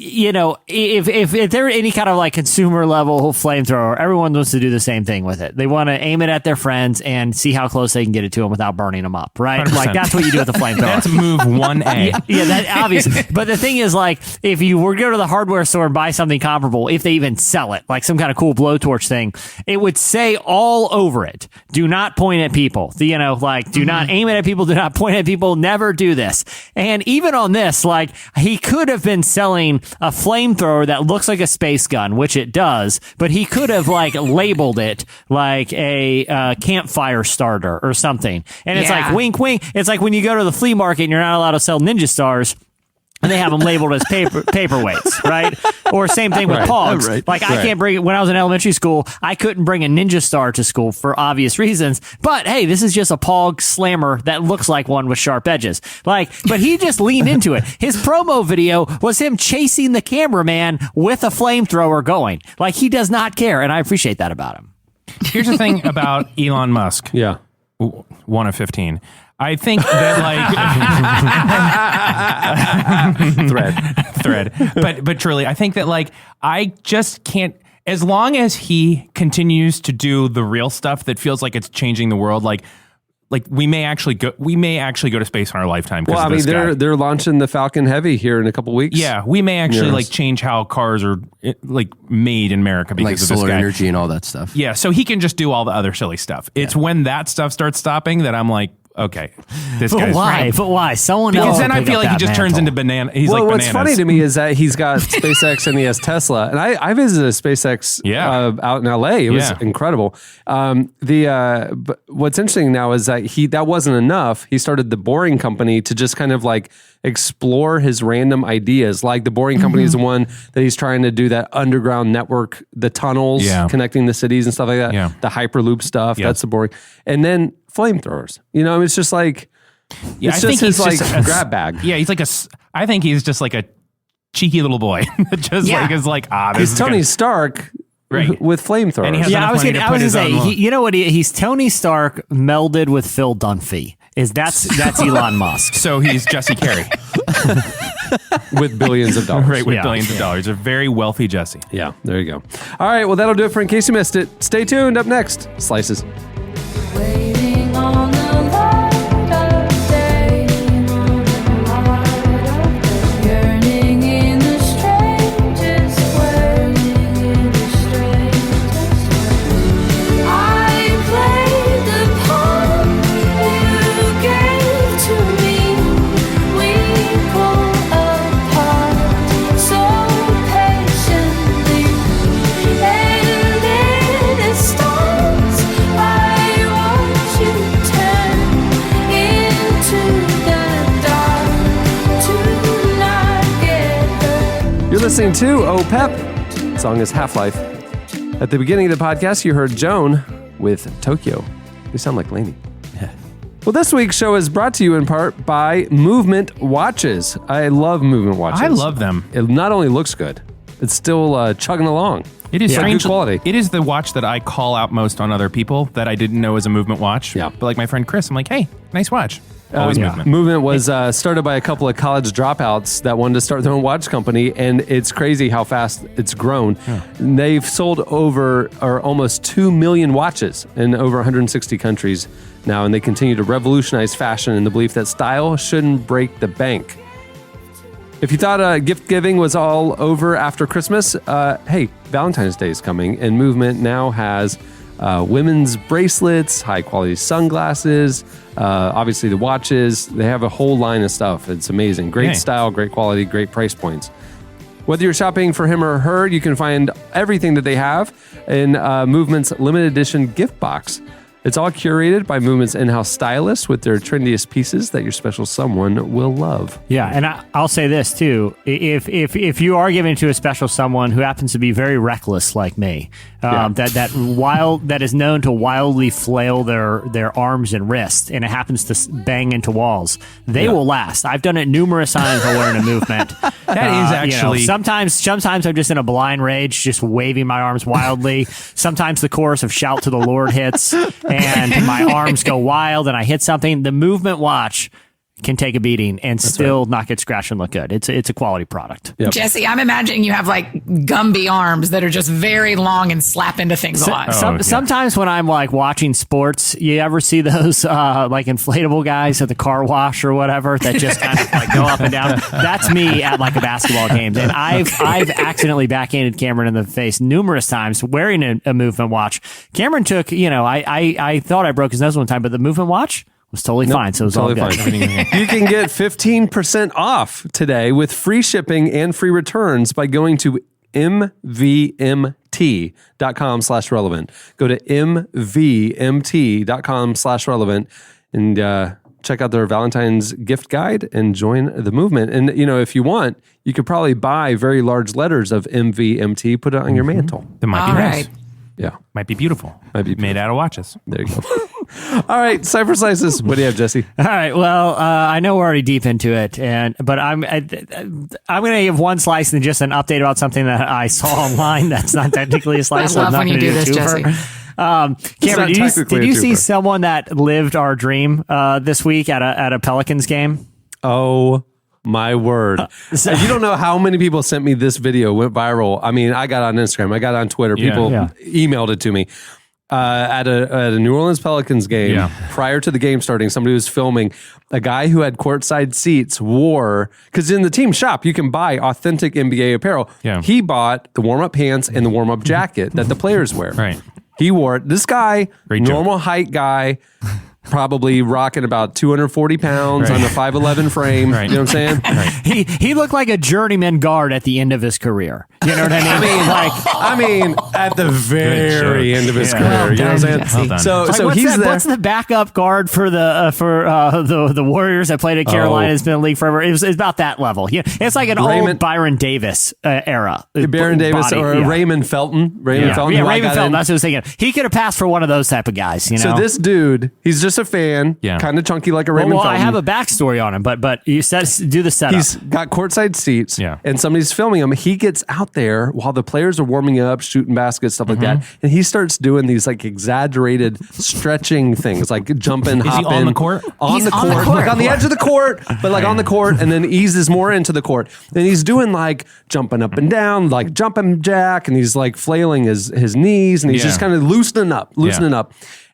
You know, if they're any kind of like consumer level flamethrower, everyone wants to do the same thing with it. They want to aim it at their friends and see how close they can get it to them without burning them up, right? 100%. Like that's what you do with the flamethrower. That's move 1A. Yeah, that obviously. But the thing is, like, if you were to go to the hardware store and buy something comparable, if they even sell it, like some kind of cool blowtorch thing, it would say all over it, do not point at people. You know, like, do not aim it at people, do not point at people, never do this. And even on this, like, he could have been selling a flamethrower that looks like a space gun, which it does, but he could have, like, labeled it like a campfire starter or something. And it's like, wink, wink. It's like when you go to the flea market and you're not allowed to sell Ninja Stars, and they have them labeled as paperweights, right? Or same thing with Pogs. Right. Like I can't bring, when I was in elementary school, I couldn't bring a Ninja Star to school for obvious reasons. But hey, this is just a Pog slammer that looks like one with sharp edges. Like, but he just leaned into it. His promo video was him chasing the cameraman with a flamethrower going. Like he does not care, and I appreciate that about him. Here's the thing about Elon Musk. Yeah. 1 of 15. I think that like thread. But truly, I think that like I just can't. As long as he continues to do the real stuff that feels like it's changing the world, like we may actually go to space in our lifetime. Well, I mean, they're launching the Falcon Heavy here in a couple weeks. Yeah, we may actually like change how cars are like made in America because like of this solar guy. energy and all that stuff. Yeah, so he can just do all the other silly stuff. It's when that stuff starts stopping that I'm like, okay, this guy's why? right. But why? Someone Because else. then I feel like he just turns into banana. He's like what's bananas. funny to me is that he's got SpaceX and he has Tesla, and I visited SpaceX out in LA. It was incredible. But what's interesting now is that that wasn't enough. He started the Boring Company to just kind of like explore his random ideas. Like the Boring Company is the one that he's trying to do that underground network, the tunnels connecting the cities and stuff like that. Yeah. The Hyperloop stuff. That's the Boring. And then flamethrowers. You know, it's just like it's just his like grab bag. Yeah, he's like I think he's just like a cheeky little boy that just like is like he's Tony Stark. Right. With flamethrowers. And he has I was going to say, you know what? He's Tony Stark melded with Phil Dunphy. That's Elon Musk. So he's Jesse Carey. With billions of dollars. Right, with billions of dollars. A very wealthy Jesse. Yeah, there you go. All right, well, that'll do it for In Case You Missed It. Stay tuned. Up next, Slices. Waiting on the light of day, yearning in the strangest way, I played the part you gave to me. We pull apart so patiently, and it starts. I watch you turn into the dark to not get hurt. You're listening to Oh Pep. The song is Half-Life. At the beginning of the podcast, you heard Joan with Tokyo. They sound like Lainey. Well, this week's show is brought to you in part by Movement Watches. I love Movement Watches. I love them. It not only looks good, it's still chugging along. It is strange good quality. It is the watch that I call out most on other people that I didn't know was a Movement watch. Yeah. But like my friend Chris, I'm like, hey, nice watch. Always Movement. Movement was started by a couple of college dropouts that wanted to start their own watch company, and it's crazy how fast it's grown. Yeah. They've sold almost 2 million watches in over 160 countries now, and they continue to revolutionize fashion in the belief that style shouldn't break the bank. If you thought gift giving was all over after Christmas, hey, Valentine's Day is coming, and Movement now has women's bracelets, high-quality sunglasses, obviously the watches. They have a whole line of stuff. It's amazing. Great style, great quality, great price points. Whether you're shopping for him or her, you can find everything that they have in Movement's limited edition gift box. It's all curated by Movement's in-house stylists with their trendiest pieces that your special someone will love. Yeah, and I'll say this too: if you are giving it to a special someone who happens to be very reckless like me, that is known to wildly flail their arms and wrists, and it happens to bang into walls, they will last. I've done it numerous times while wearing a Movement. That is actually sometimes I'm just in a blind rage, just waving my arms wildly. Sometimes the chorus of "Shout to the Lord" hits. And my arms go wild and I hit something. The Movement watch can take a beating and still not get scratched and look good. It's a quality product. Yep. Jesse, I'm imagining you have like Gumby arms that are just very long and slap into things a lot. Sometimes when I'm like watching sports, you ever see those like inflatable guys at the car wash or whatever that just kind of like go up and down? That's me at like a basketball game. And I've accidentally backhanded Cameron in the face numerous times wearing a Movement watch. Cameron took, I thought I broke his nose one time, but the Movement watch was totally fine, so it was totally all good. You can get 15% off today with free shipping and free returns by going to mvmt.com/relevant. Go to mvmt.com/relevant and check out their Valentine's gift guide and join the movement. And, if you want, you could probably buy very large letters of MVMT, put it on your mantle. That might be nice. Yeah. Might be beautiful. Made out of watches. There you go. All right, Cypher Slices. What do you have, Jesse? All right. Well, I know we're already deep into it, but I'm going to give one slice and just an update about something that I saw online. That's not technically a slice. I love when you do this, Jesse. Cameron, did you see someone that lived our dream this week at a Pelicans game? Oh. My word. You don't know how many people sent me this video, went viral. I mean, I got on Instagram, I got on Twitter, people emailed it to me. At a New Orleans Pelicans game, prior to the game starting, somebody was filming a guy who had courtside seats wore, because in the team shop, you can buy authentic NBA apparel. Yeah. He bought the warm-up pants and the warm-up jacket that the players wear. Right. He wore it. This guy, normal height guy, probably rocking about 240 pounds on a 5'11 frame. Right. You know what I'm saying? Right. He looked like a journeyman guard at the end of his career. You know what I mean? At the very end of his career. You know what I'm saying? So he's there. What's the backup guard for the Warriors that played at Carolina? Has been in the league forever. It's about that level. It's like an old Byron Davis era. Byron Davis or Raymond Felton. Raymond Felton. Yeah, Raymond Felton. That's what I was thinking. He could have passed for one of those type of guys. So this dude, he's just a fan, kind of chunky like a Raymond Felton. I have a backstory on him, but you said do the setup. He's got courtside seats, and somebody's filming him. He gets out there while the players are warming up, shooting baskets, stuff like that, and he starts doing these like exaggerated stretching things, like jumping, hopping. Is he on the court? On the court, like on the edge of the court, but like on the court, and then eases more into the court. And he's doing like jumping up and down, like jumping jack, and he's like flailing his knees, and he's just kind of loosening up.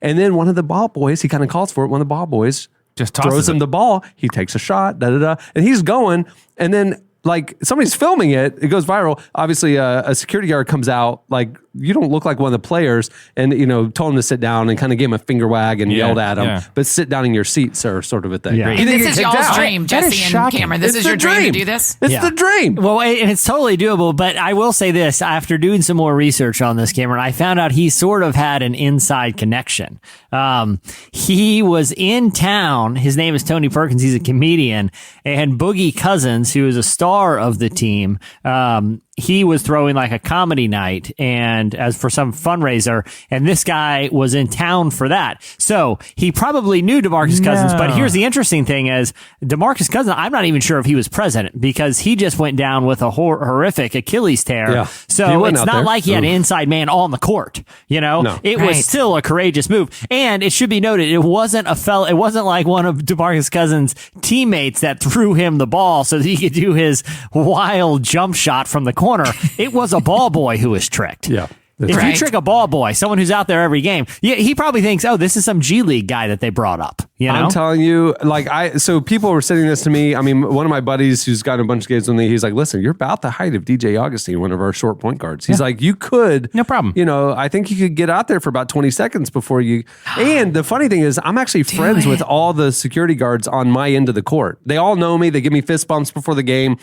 And then one of the ball boys, he kind of calls for it. One of the ball boys just throws him the ball. He takes a shot, and he's going. And then like somebody's filming it. It goes viral. Obviously, a security guard comes out like, you don't look like one of the players, and told him to sit down and kind of gave him a finger wag and yelled at him. But sit down in your seat, sir, sort of a thing. Yeah. And this is y'all's dream, Jesse and Cameron. This is your dream to do this? It's the dream. Well, and it's totally doable, but I will say this. After doing some more research on this, Cameron, I found out he sort of had an inside connection. He was in town. His name is Tony Perkins. He's a comedian. And Boogie Cousins, who is a star of the team, he was throwing like a comedy night and as for some fundraiser, and this guy was in town for that. So he probably knew DeMarcus Cousins, but here's the interesting thing is DeMarcus Cousins, I'm not even sure if he was present because he just went down with a horrific Achilles tear. Yeah. So it's not like he had an inside man on the court, No. It was still a courageous move. And it should be noted, it wasn't it wasn't like one of DeMarcus Cousins' teammates that threw him the ball so that he could do his wild jump shot from the corner. It was a ball boy who was tricked. Yeah. If you trick a ball boy, someone who's out there every game, he probably thinks, oh, this is some G League guy that they brought up. I'm telling you, so people were sending this to me. I mean, one of my buddies who's gotten a bunch of games with me, he's like, listen, you're about the height of DJ Augustine, one of our short point guards. He's like, you could. No problem. I think you could get out there for about 20 seconds before you. And the funny thing is, I'm actually friends with all the security guards on my end of the court. They all know me. They give me fist bumps before the game.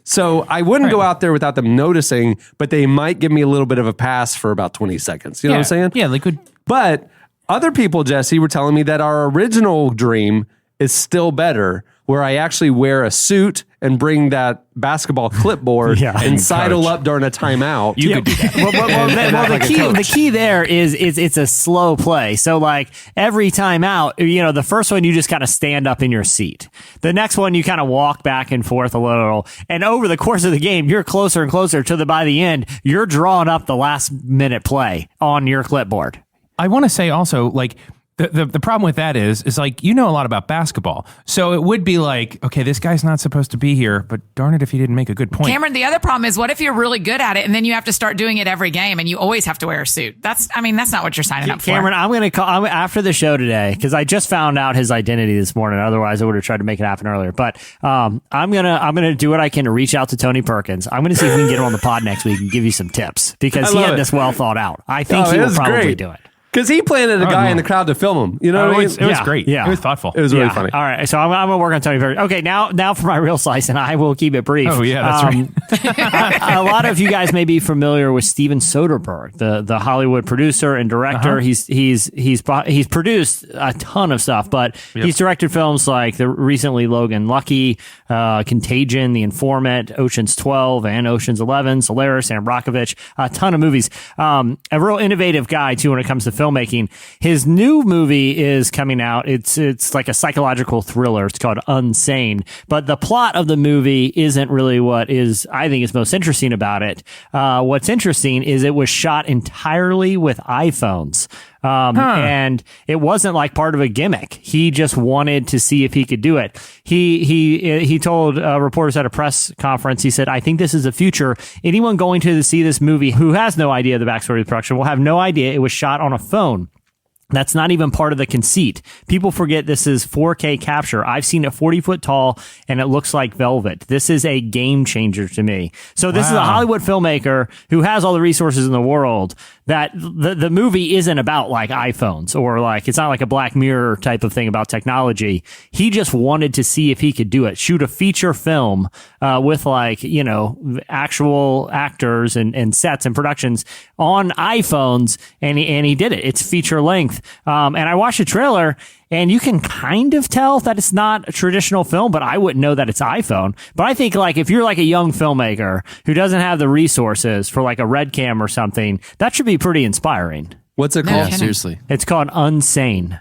So I wouldn't go out there without them noticing, but they might give me a little bit of a pass for about 20 seconds. You know what I'm saying? Yeah, they could. But other people, Jesse, were telling me that our original dream is still better, where I actually wear a suit and bring that basketball clipboard and sidle up during a timeout. You could do that. The key there is it's a slow play. So like every time out, the first one you just kind of stand up in your seat. The next one you kind of walk back and forth a little. And over the course of the game, you're closer and closer to by the end, you're drawing up the last minute play on your clipboard. I want to say also, like, the problem with that is like, a lot about basketball. So it would be like, okay, this guy's not supposed to be here, but darn it if he didn't make a good point. Cameron, the other problem is, what if you're really good at it and then you have to start doing it every game and you always have to wear a suit? That's not what you're signing up for. Cameron, I'm going to call after the show today, because I just found out his identity this morning. Otherwise, I would have tried to make it happen earlier. But I'm gonna do what I can to reach out to Tony Perkins. I'm going to see if we can get him on the pod next week and give you some tips, because he had this well thought out. I think he will probably do it. Because he planted a guy in the crowd to film him. You know what I mean? It was great. Yeah. It was thoughtful. It was really funny. All right. So I'm going to work on Tony Perkins. Okay. Now for my real slice, and I will keep it brief. Oh, yeah, that's right. A lot of you guys may be familiar with Steven Soderbergh, the Hollywood producer and director. He's produced a ton of stuff, but he's directed films like the recently Logan Lucky, Contagion, The Informant, Ocean's 12 and Ocean's 11, Solaris, and Brockovich, a ton of movies. A real innovative guy too when it comes to filmmaking. His new movie is coming out. It's like a psychological thriller. It's called Unsane. But the plot of the movie isn't really what I think is most interesting about it. What's interesting is it was shot entirely with iPhones. And it wasn't like part of a gimmick. He just wanted to see if he could do it. He told reporters at a press conference, he said, "I think this is the future. Anyone going to see this movie who has no idea the backstory of the production will have no idea it was shot on a phone. That's not even part of the conceit. People forget this is 4K capture. I've seen it 40 foot tall and it looks like velvet. This is a game changer to me." So this is a Hollywood filmmaker who has all the resources in the world, that the movie isn't about like iPhones or like, it's not like a Black Mirror type of thing about technology. He just wanted to see if he could do it, shoot a feature film, with like, actual actors and sets and productions on iPhones. And he did it. It's feature length. And I watched the trailer, and you can kind of tell that it's not a traditional film, but I wouldn't know that it's iPhone. But I think like if you're like a young filmmaker who doesn't have the resources for like a Red Cam or something, that should be pretty inspiring. What's it called? Yeah, seriously. It's called Unsane.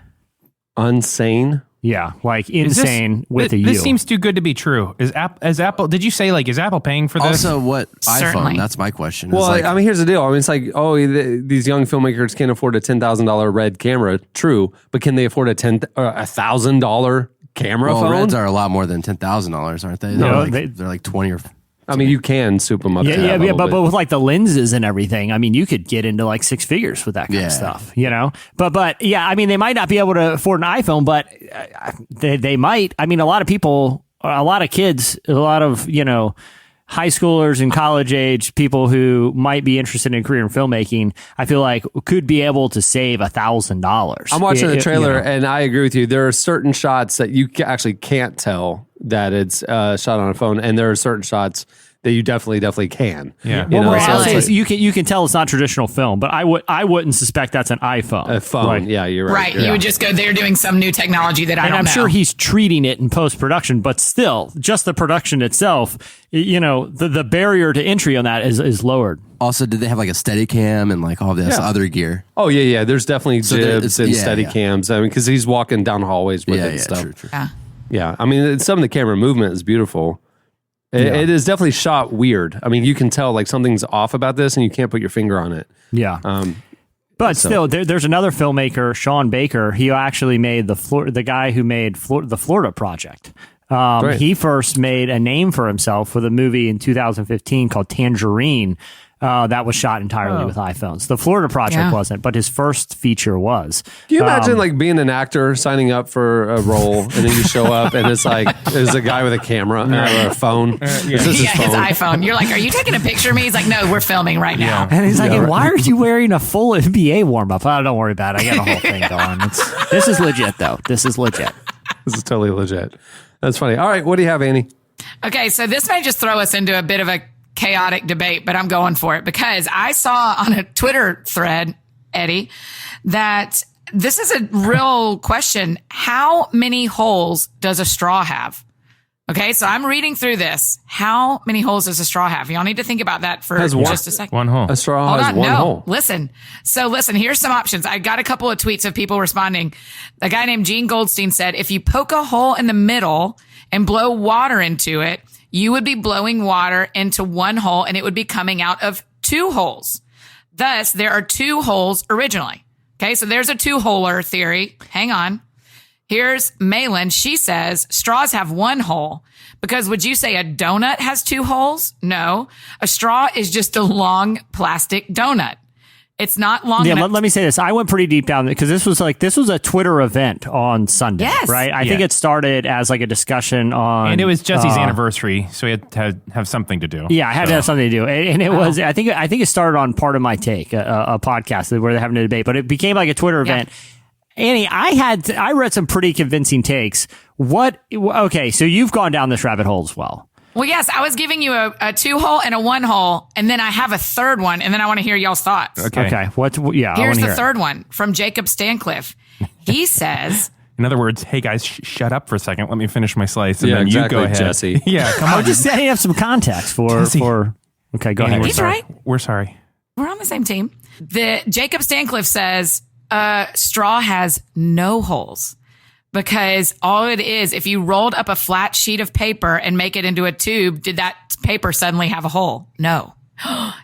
Unsane? Yeah, like insane with a U. This seems too good to be true. Is Apple? Did you say like is Apple paying for this? Also, what Certainly. iPhone? That's my question. Well, here's the deal. I mean, it's like, these young filmmakers can't afford a $10,000 Red camera. True, but can they afford a $1,000 camera phone? Reds are a lot more than $10,000, aren't they? They're like 20 or. I mean, you can soup them up. But with like the lenses and everything, I mean, you could get into like six figures with that kind of stuff, But yeah, I mean, they might not be able to afford an iPhone, but they might. I mean, a lot of people, a lot of kids, a lot of high schoolers and college age people who might be interested in a career in filmmaking, I feel like could be able to save $1,000. I'm watching the trailer, and I agree with you. There are certain shots that you actually can't tell that it's shot on a phone, and there are certain shots that you definitely can. Yeah. You can tell it's not traditional film, but I wouldn't suspect that's an iPhone. A phone, yeah, you're right. Right, you would just go, they're doing some new technology that I don't know. And I'm sure he's treating it in post-production, but still, just the production itself, the barrier to entry on that is lowered. Also, did they have like a Steadicam and like all this other gear? Oh, yeah. There's definitely jibs and Steadicams. I mean, because he's walking down hallways with it and stuff. True. Yeah, I mean, some of the camera movement is beautiful. It is definitely shot weird. I mean, you can tell like something's off about this, and you can't put your finger on it. Yeah. But still, there's another filmmaker, Sean Baker. He actually made the guy who made the Florida Project. He first made a name for himself with a movie in 2015 called Tangerine. That was shot entirely with iPhones. The Florida Project wasn't, but his first feature was. Can you imagine like being an actor signing up for a role, and then you show up and it's like there's a guy with a camera or a phone. His iPhone. You're like, are you taking a picture of me? He's like, no, we're filming right now. And he's like, why are you wearing a full NBA warm up? Oh, don't worry about it. I got a whole thing going. This is legit though. This is legit. This is totally legit. That's funny. All right, what do you have, Annie? Okay, so this may just throw us into a bit of a chaotic debate, but I'm going for it because I saw on a Twitter thread, Eddie, that this is a real question. How many holes does a straw have? Okay, so I'm reading through this. How many holes does a straw have? Y'all need to think about that for just a second. One hole. A straw has one hole. Listen. So listen, here's some options. I got a couple of tweets of people responding. A guy named Gene Goldstein said, if you poke a hole in the middle and blow water into it, you would be blowing water into one hole and it would be coming out of two holes. Thus, there are two holes originally. Okay, so there's a two-holer theory. Hang on. Here's Malin. She says straws have one hole because would you say a donut has two holes? No. A straw is just a long plastic donut. It's not long enough. Let me say this. I went pretty deep down because this was a Twitter event on Sunday, yes. right? I think it started as like a discussion on... And it was Jesse's anniversary, so he had to have something to do. Yeah, I had to have something to do. And it was, I think it started on Part of My Take, a podcast where they're having a debate, but it became like a Twitter event. Annie, I read some pretty convincing takes. Okay, so you've gone down this rabbit hole as well. Well, yes, I was giving you a two hole and a one hole, and then I have a third one, and then I want to hear y'all's thoughts. Okay. Here's the third one from Jacob Stancliffe. He says... In other words, hey guys, shut up for a second. Let me finish my slice, and then exactly, you go ahead. Jesse. Yeah, come on. I'm just setting up some context for... Okay, go ahead. He's right. We're sorry. We're on the same team. Jacob Stancliffe says straw has no holes. Because all it is, if you rolled up a flat sheet of paper and make it into a tube, did that paper suddenly have a hole? No.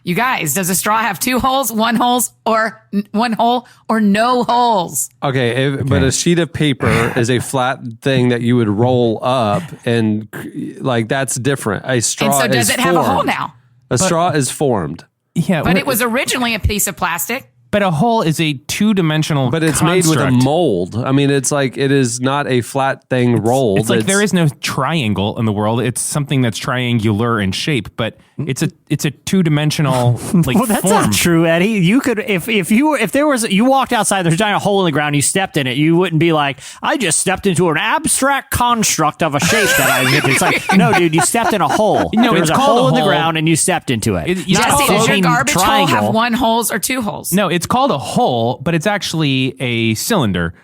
You guys, does a straw have two holes, one hole, or no holes? Okay, but a sheet of paper is a flat thing that you would roll up, and like that's different. A straw is and so does it have a hole now? A straw is formed. Yeah, but it was originally a piece of plastic. But a hole is a two-dimensional But it's construct. made with a mold. I mean, it's like it is not a flat thing rolled. It's like there is no triangle in the world. It's something that's triangular in shape, but it's a two-dimensional like well, that's form. not true, Eddie. You could if you walked outside, there's a giant hole in the ground, you stepped in it, you wouldn't be like, I just stepped into an abstract construct of a shape that I invented. It's like, no, dude, you stepped in a hole. No, there's it's a called hole a in the hole. ground and you stepped into it. Jesse, does your garbage hole have one holes or two holes? No, it's called a hole, but it's actually a cylinder.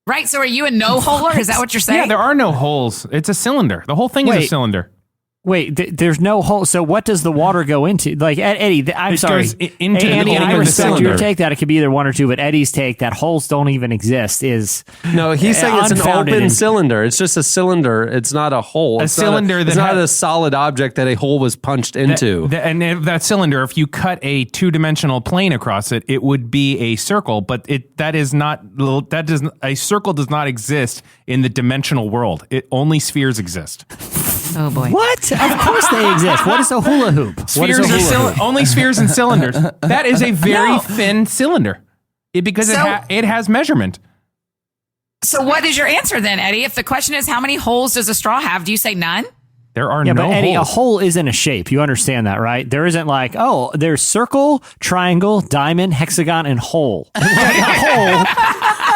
Right, so are you a no-holer? Is that what you're saying? Yeah, there are no holes. It's a cylinder. The whole thing is a cylinder. Wait, there's no hole. So what does the water go into? Like, Eddie, I'm sorry. Into Andy, I respect cylinder. your take that it could be either one or two, but Eddie's take that holes don't even exist is no. He's saying it's an unfounded open cylinder. It's just a cylinder. It's not a hole. It's not a solid object that a hole was punched into. And that cylinder, if you cut a two-dimensional plane across it, it would be a circle. But a circle does not exist in the dimensional world. Only spheres exist. Oh boy! What? Of course they exist. What is a hula hoop? Only spheres and cylinders. That is a very thin cylinder, because it has measurement. So what is your answer then, Eddie? If the question is how many holes does a straw have, do you say none? There are no but Eddie, holes. a hole isn't a shape. You understand that, right? There isn't like, there's circle, triangle, diamond, hexagon, and hole.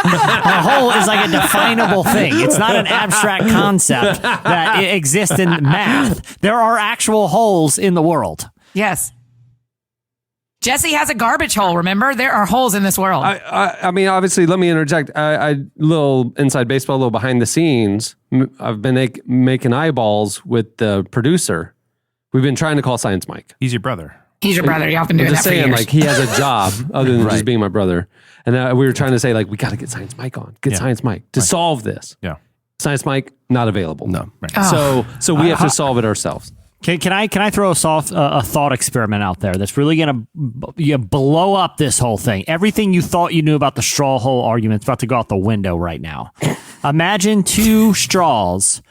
A hole is like a definable thing. It's not an abstract concept that exists in math. There are actual holes in the world. Yes. Jesse has a garbage hole, remember? There are holes in this world. I mean, obviously, let me interject. I little inside baseball, a little behind the scenes. I've been making eyeballs with the producer. We've been trying to call Science Mike. He's your brother. He's your brother. Y'all been doing that for years. Like, he has a job other than just being my brother. And we were trying to say, like, we got to get Science Mike on. Science Mike to solve this. Yeah. Science Mike, not available. No. Right. So we have to solve it ourselves. Can I throw a thought experiment out there that's really going to blow up this whole thing? Everything you thought you knew about the straw hole argument is about to go out the window right now. Imagine two straws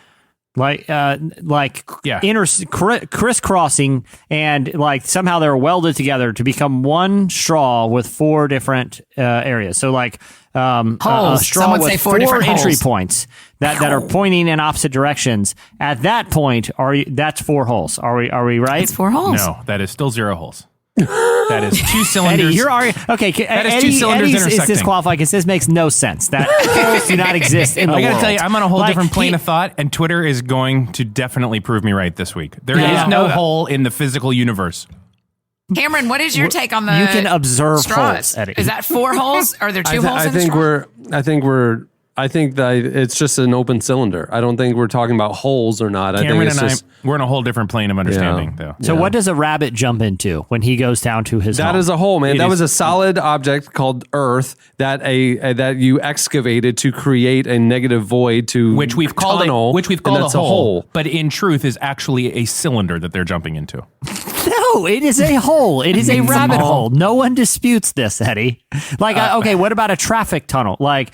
crisscrossing, and like somehow they're welded together to become one straw with four different areas. So like a straw with four entry points that are pointing in opposite directions. At that point, that's four holes. Are we right? It's four holes. No, that is still zero holes. That is 2 cylinders. Eddie, you're already okay. That is 2 cylinders Eddie's intersecting. is disqualified because this makes no sense. That holes do not exist in the world. I gotta tell you, I'm on a whole different plane of thought, and Twitter is going to definitely prove me right this week. There is no hole in the physical universe. Cameron, what is your take on the You can observe straws? holes, Eddie. Is that 4 holes? Are there 2 holes in the straw? I think that it's just an open cylinder. I don't think we're talking about holes or not. Cameron and I, we're in a whole different plane of understanding, though. So what does a rabbit jump into when he goes down to his home? That is a hole, man. That was a solid object called Earth that that you excavated to create a negative void to which we've called tunnel, a hole, but in truth is actually a cylinder that they're jumping into. No, it is a hole. It is a rabbit hole. No one disputes this, Eddie. Like, okay, what about a traffic tunnel? Like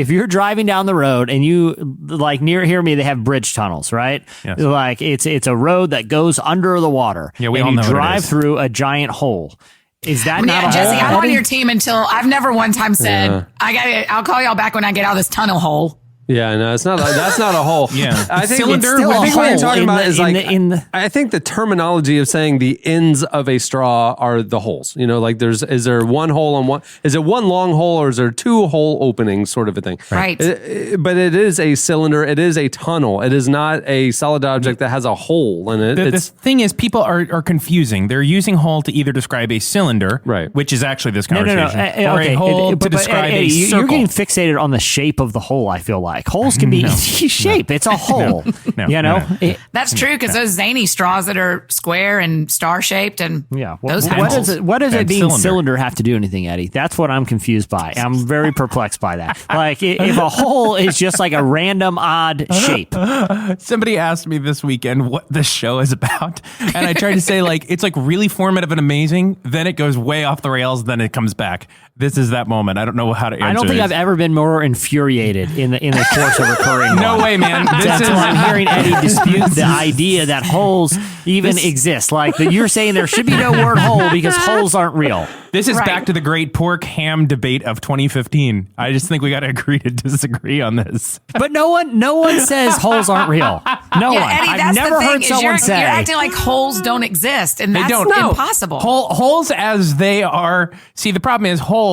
if you're driving down the road and you near me, they have bridge tunnels, right? Yes. Like it's a road that goes under the water. Yeah, we and all know you what it drive is. through a giant hole. Is that not a Jesse, hole? I'm on Eddie? your team until I've never one time said I'll call y'all back when I get out of this tunnel hole. Yeah, no, it's not. That's not a hole. Yeah, I think cylinder. I think what you're talking about is I think the terminology of saying the ends of a straw are the holes. You know, like is there one hole on one? Is it one long hole or is there 2 hole openings, sort of a thing? Right. But it is a cylinder. It is a tunnel. It is not a solid object that has a hole in it. The thing is, people are confusing. They're using hole to either describe a cylinder, right, which is actually this conversation, or a hole to describe a circle. You're getting fixated on the shape of the hole, I feel like. Holes can be shape. It's a hole. That's true because those zany straws that are square and star shaped and those what does it being cylinder have to do anything, Eddie? That's what I'm confused by. I'm very perplexed by that. Like if a hole is just like a random odd shape. Somebody asked me this weekend what this show is about, and I tried to say it's really formative and amazing. Then it goes way off the rails. Then it comes back. This is that moment. I don't know how to answer. I don't think I've ever been more infuriated in the course of recurring. No way, man. I'm hearing Eddie dispute the idea that holes even exist. Like you're saying there should be no word hole because holes aren't real. This is back to the great pork ham debate of 2015. I just think we got to agree to disagree on this. But no one says holes aren't real. No one. Eddie, I've never heard someone say. You're acting like holes don't exist, and that's impossible. Holes as they are. See, the problem is hole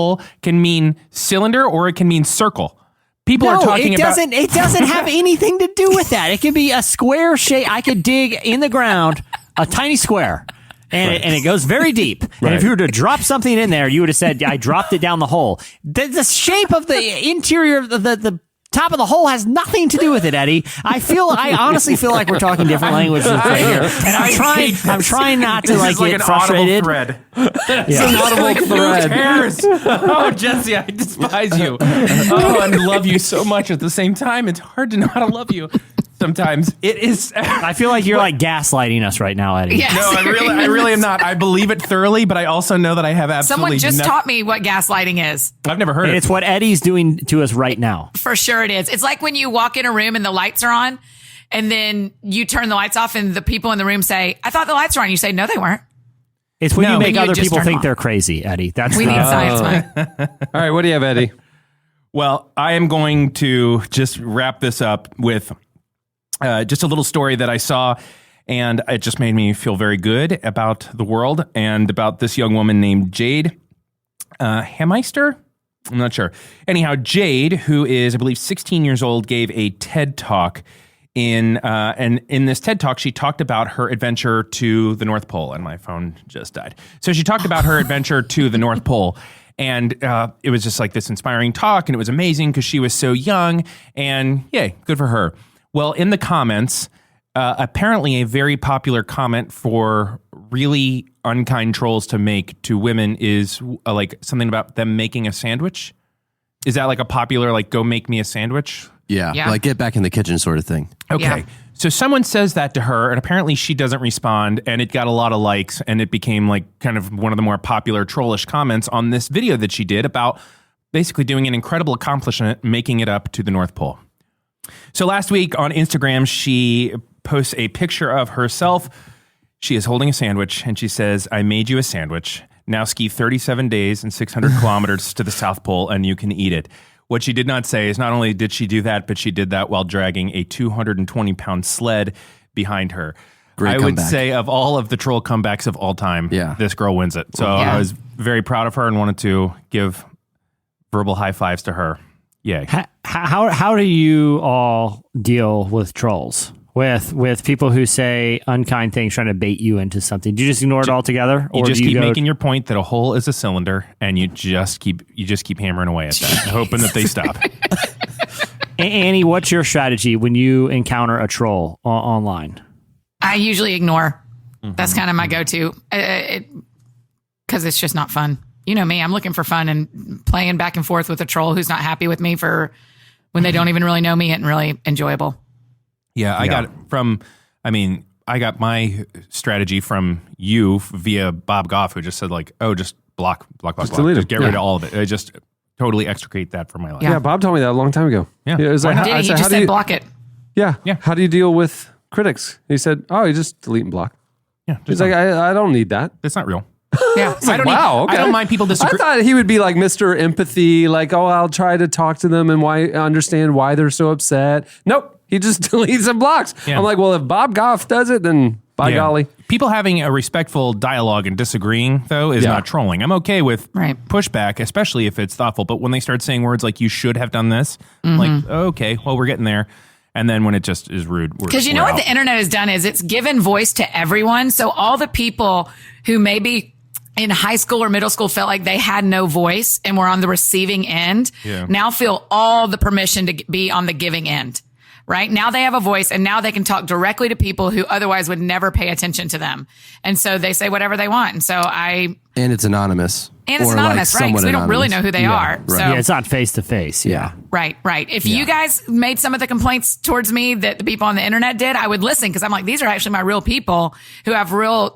can mean cylinder or it can mean circle. People are talking about... It doesn't have anything to do with that. It could be a square shape. I could dig in the ground a tiny square. And it goes very deep. Right. And if you were to drop something in there, you would have said, I dropped it down the hole. The shape of the interior of the top of the hole has nothing to do with it, Eddie. I honestly feel like we're talking different languages right here. And I'm trying not to get frustrated. It's an audible thread. Who cares? Oh, Jesse, I despise you. Oh, I love you so much at the same time. It's hard to know how to love you. Sometimes it is. I feel like you're gaslighting us right now, Eddie. Yes. No, I really am not. I believe it thoroughly, but I also know that I have absolutely. Someone just taught me what gaslighting is. I've never heard it. It's what Eddie's doing to us right now. For sure, it is. It's like when you walk in a room and the lights are on, and then you turn the lights off, and the people in the room say, "I thought the lights were on." You say, "No, they weren't." It's when you make other people think they're crazy, Eddie. We need science, man. All right, what do you have, Eddie? Well, I am going to just wrap this up with. Just a little story that I saw, and it just made me feel very good about the world and about this young woman named Jade Hemeister. I'm not sure. Anyhow, Jade, who is, I believe, 16 years old, gave a TED Talk. And in this TED Talk, she talked about her adventure to the North Pole, and my phone just died. So she talked about her adventure to the North Pole. And it was just like this inspiring talk, and it was amazing because she was so young, and yay, good for her. Well, in the comments, apparently a very popular comment for really unkind trolls to make to women is something about them making a sandwich. Is that a popular, go make me a sandwich? Yeah, get back in the kitchen sort of thing. Okay. Yeah. So someone says that to her, and apparently she doesn't respond, and it got a lot of likes, and it became kind of one of the more popular trollish comments on this video that she did about basically doing an incredible accomplishment, making it up to the North Pole. So last week on Instagram, she posts a picture of herself. She is holding a sandwich, and she says, "I made you a sandwich. Now ski 37 days and 600 kilometers to the South Pole, and you can eat it." What she did not say is not only did she do that, but she did that while dragging a 220-pound sled behind her. Great I comeback. would say of all of the troll comebacks of all time, this girl wins it. So I was very proud of her and wanted to give verbal high fives to her. Yay. How do you all deal with trolls? With people who say unkind things trying to bait you into something? Do you just ignore it altogether? You just keep making your point that a hole is a cylinder, and you just keep hammering away at that, hoping that they stop. Annie, what's your strategy when you encounter a troll online? I usually ignore. That's kind of my go-to because it's just not fun. You know me, I'm looking for fun, and playing back and forth with a troll who's not happy with me for when they don't even really know me isn't really enjoyable. Yeah, I got my strategy from you via Bob Goff, who just said like, oh, just block. Just delete it. Just get rid of all of it. I just totally extricate that from my life. Yeah, Bob told me that a long time ago. Yeah. He was like, He just said block it. Yeah. How do you deal with critics? He said, oh, you just delete and block. Yeah. He's like, I don't need that. That's not real. Yeah. I don't mind people disagree. I thought he would be like Mr. Empathy, like, oh, I'll try to talk to them and understand why they're so upset. Nope. He just deletes and blocks. Yeah. I'm like, well, if Bob Goff does it, then by golly. People having a respectful dialogue and disagreeing, though, is not trolling. I'm okay with pushback, especially if it's thoughtful. But when they start saying words like, you should have done this, I'm like, okay, well, we're getting there. And then when it just is rude, because you know what the internet has done is it's given voice to everyone. So all the people who maybe in high school or middle school felt like they had no voice and were on the receiving end now feel all the permission to be on the giving end. Right now they have a voice, and now they can talk directly to people who otherwise would never pay attention to them. And so they say whatever they want. And so and it's anonymous. And it's anonymous, right? Because we don't really know who they are. Right. So, yeah, it's not face to face. Yeah. Right. If you guys made some of the complaints towards me that the people on the internet did, I would listen, because I'm like, these are actually my real people who have a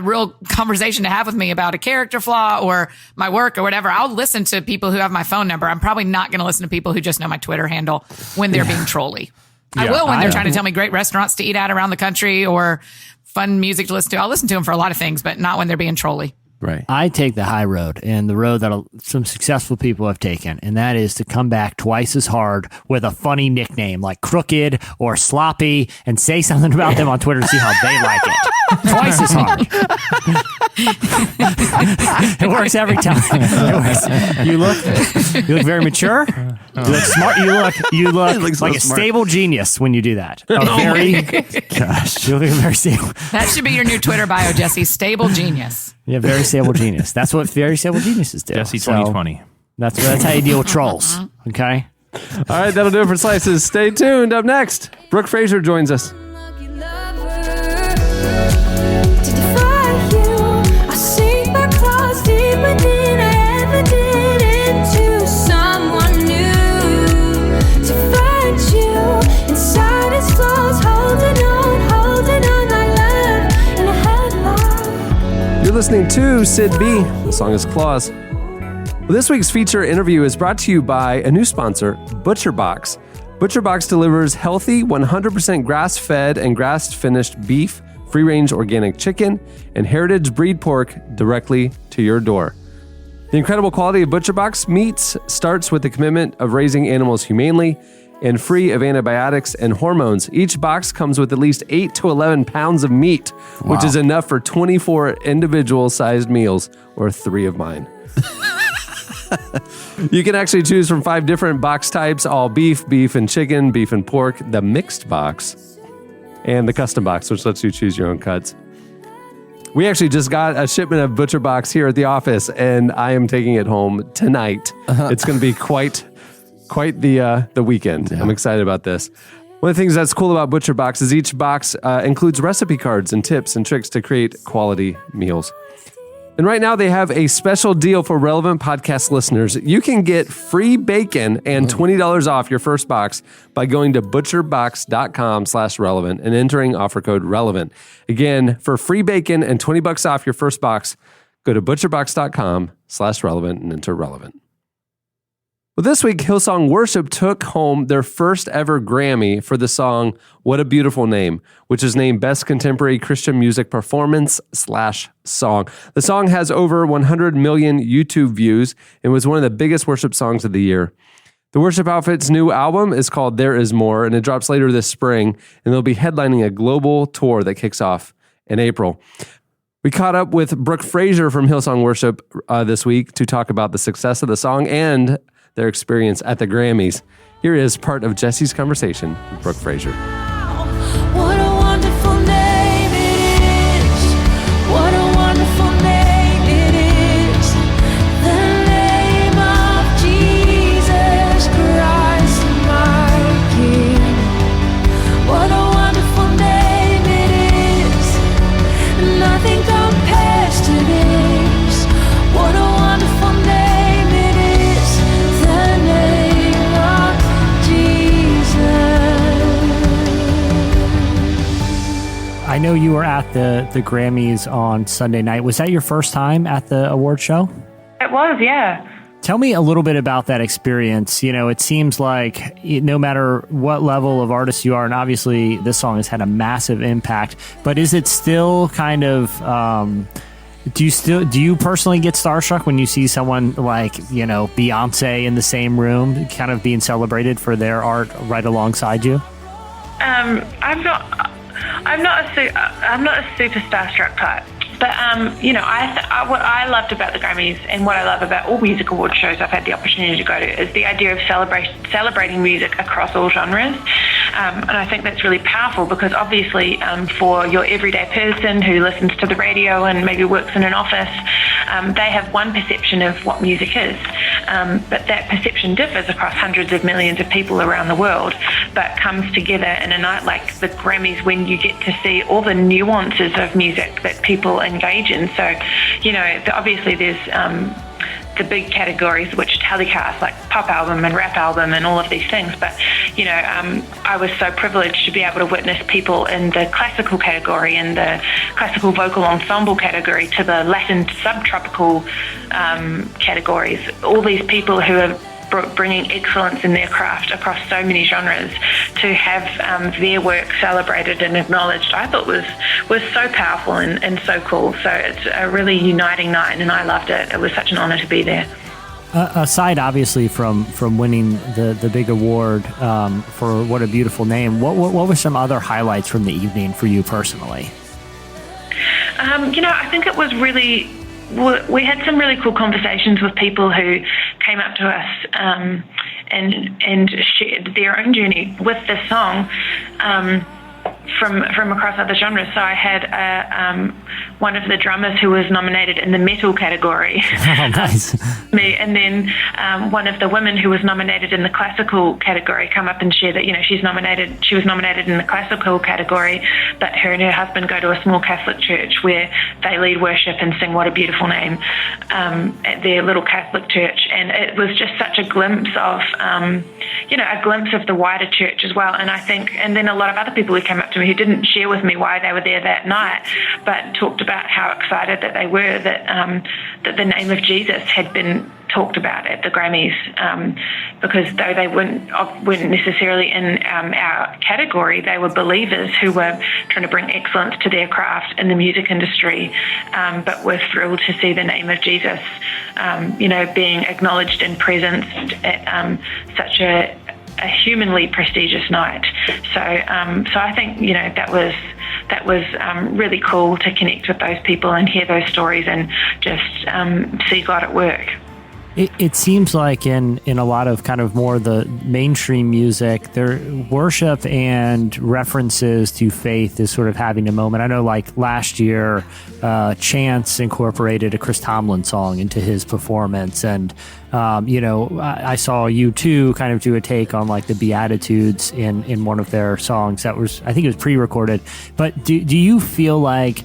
real conversation to have with me about a character flaw or my work or whatever. I'll listen to people who have my phone number. I'm probably not going to listen to people who just know my Twitter handle when they're being trolly. I will when they're trying to tell me great restaurants to eat at around the country or fun music to listen to. I'll listen to them for a lot of things, but not when they're being trolly. Right. I take the high road, and the road that some successful people have taken, and that is to come back twice as hard with a funny nickname like Crooked or Sloppy and say something about them on Twitter and see how they like it. Twice as hard. It works every time. It works. You look very mature. You look smart. You look like a stable genius when you do that. Gosh, you look very stable. That should be your new Twitter bio, Jesse. Stable genius. Yeah, very stable genius. That's what very stable geniuses do. Jesse 2020. That's how you deal with trolls. Okay. All right, that'll do it for Slices. Stay tuned. Up next, Brooke Fraser joins us. You're listening to Sid B. The song is Claws. Well, this week's feature interview is brought to you by a new sponsor, ButcherBox. ButcherBox delivers healthy, 100% grass-fed and grass-finished beef, free-range organic chicken, and heritage breed pork directly to your door. The incredible quality of ButcherBox meats starts with the commitment of raising animals humanely and free of antibiotics and hormones. Each box comes with at least 8 to 11 pounds of meat, which is enough for 24 individual-sized meals, or 3 of mine. You can actually choose from 5 different box types: all beef, beef and chicken, beef and pork, the mixed box, and the custom box, which lets you choose your own cuts. We actually just got a shipment of ButcherBox here at the office, and I am taking it home tonight. It's going to be quite the weekend. Yeah. I'm excited about this. One of the things that's cool about ButcherBox is each box includes recipe cards and tips and tricks to create quality meals. And right now they have a special deal for relevant podcast listeners. You can get free bacon and $20 off your first box by going to butcherbox.com/relevant and entering offer code relevant. Again, for free bacon and $20 off your first box, go to butcherbox.com/relevant and enter relevant. Well, this week, Hillsong Worship took home their first ever Grammy for the song What a Beautiful Name, which is named Best Contemporary Christian Music Performance/Song. The song has over 100 million YouTube views and was one of the biggest worship songs of the year. The Worship Outfit's new album is called There Is More, and it drops later this spring, and they'll be headlining a global tour that kicks off in April. We caught up with Brooke Fraser from Hillsong Worship this week to talk about the success of the song and their experience at the Grammys. Here is part of Jesse's conversation with Brooke Fraser. What a wonderful name it is. What a wonderful name it is. The name of Jesus Christ, my King. What a wonderful name it is. Nothing compares to this. What a wonderful name it is. The name of Jesus. I know you were at the Grammys on Sunday night. Was that your first time at the award show? It was, yeah. Tell me a little bit about that experience. You know, it seems like no matter what level of artist you are, and obviously this song has had a massive impact, but is it still kind of, do you personally get starstruck when you see someone like, you know, Beyonce in the same room kind of being celebrated for their art right alongside you? I'm not a super starstruck type, but you know, what I loved about the Grammys and what I love about all music award shows I've had the opportunity to go to is the idea of celebrating music across all genres, and I think that's really powerful because obviously for your everyday person who listens to the radio and maybe works in an office, they have one perception of what music is, but that perception differs across hundreds of millions of people around the world, but comes together in a night like the Grammys when you get to see all the nuances of music that people engage in. So, you know, obviously there's the big categories which telecast, like pop album and rap album and all of these things. But, you know, I was so privileged to be able to witness people in the classical category and the classical vocal ensemble category to the Latin subtropical categories. All these people who are bringing excellence in their craft across so many genres, to have their work celebrated and acknowledged, I thought was so powerful and so cool. So it's a really uniting night, and I loved it. It was such an honor to be there. Aside, obviously, from winning the big award for What a Beautiful Name, what were some other highlights from the evening for you personally? You know, I think it was really, we had some really cool conversations with people who came up to us and shared their own journey with this song from across other genres. So I had one of the drummers who was nominated in the metal category. Oh, nice. And then one of the women who was nominated in the classical category come up and share that, you know, she was nominated in the classical category, but her and her husband go to a small Catholic church where they lead worship and sing What a Beautiful Name at their little Catholic church. And it was just such a glimpse of, you know, a glimpse of the wider church as well. And I think, and then a lot of other people who came up to me who didn't share with me why they were there that night, but talked about how excited that they were that the name of Jesus had been talked about at the Grammys, because though they weren't necessarily in our category, they were believers who were trying to bring excellence to their craft in the music industry, but were thrilled to see the name of Jesus, you know, being acknowledged and presenced at such a humanly prestigious night. So I think, you know, that was really cool to connect with those people and hear those stories and just see God at work. It seems like in a lot of kind of more the mainstream music, their worship and references to faith is sort of having a moment. I know, like last year, Chance incorporated a Chris Tomlin song into his performance, and you know, I saw U2 kind of do a take on like the Beatitudes in one of their songs that was, I think it was pre-recorded. But do you feel like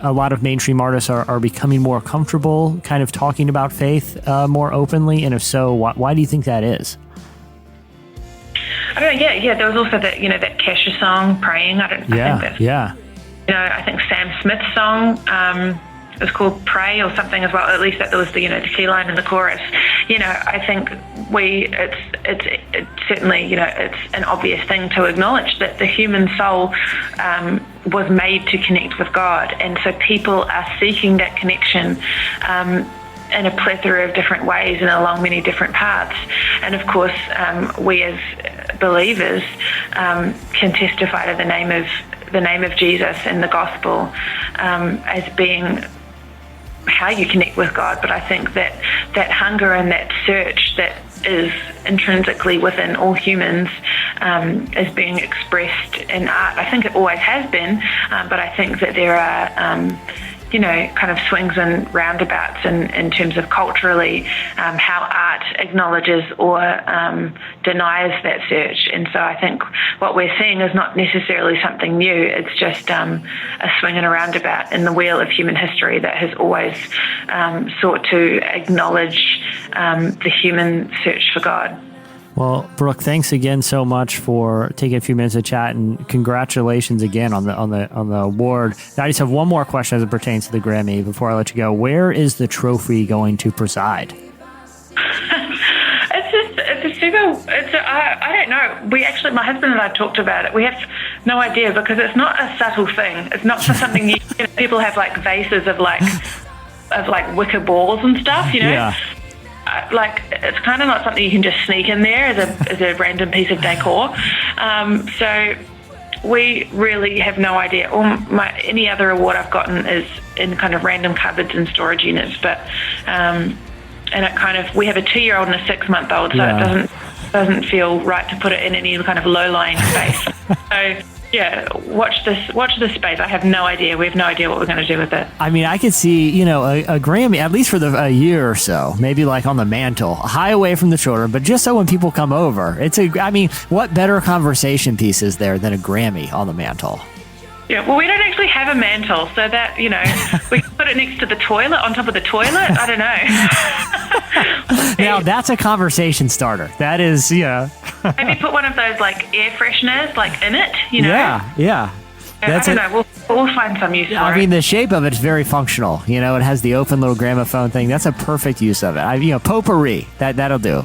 a lot of mainstream artists are becoming more comfortable kind of talking about faith more openly? And if so, why do you think that is? I mean, yeah. There was also that Kesha song, Praying. I think that's, you know, I think Sam Smith's song it was called Pray or something as well. At least that was the key line in the chorus. You know, I think it's certainly, you know, it's an obvious thing to acknowledge that the human soul was made to connect with God, and so people are seeking that connection in a plethora of different ways and along many different paths. And of course, we as believers can testify to the name of Jesus and the gospel as being how you connect with God. But I think that hunger and that search that is intrinsically within all humans is being expressed in art. I think it always has been, but I think that there are kind of swings and roundabouts in terms of culturally how art acknowledges or denies that search. And so I think what we're seeing is not necessarily something new. It's just a swing and a roundabout in the wheel of human history that has always sought to acknowledge the human search for God. Well, Brooke, thanks again so much for taking a few minutes to chat, and congratulations again on the award. I just have one more question as it pertains to the Grammy before I let you go. Where is the trophy going to preside? I don't know. My husband and I talked about it. We have no idea because it's not a subtle thing. It's not something people have like vases of wicker balls and stuff, Yeah. It's kind of not something you can just sneak in there as a random piece of decor. So we really have no idea. Any other award I've gotten is in kind of random cupboards and storage units, but and it kind of, we have a 2-year-old and a 6-month-old, so it doesn't feel right to put it in any kind of low-lying space. So yeah, watch this space. I have no idea. We have no idea what we're going to do with it. I mean, I could see, a Grammy, at least for a year or so, maybe like on the mantle, high away from the children, but just so when people come over, what better conversation piece is there than a Grammy on the mantle? Yeah, well, we don't actually have a mantle, so that, we can put it next to the toilet, on top of the toilet. I don't know. Now, that's a conversation starter. That is, Maybe put one of those, air fresheners, in it, Yeah. I don't know. We'll find some use for it. I mean, the shape of it's very functional. It has the open little gramophone thing. That's a perfect use of it. Potpourri. That'll do.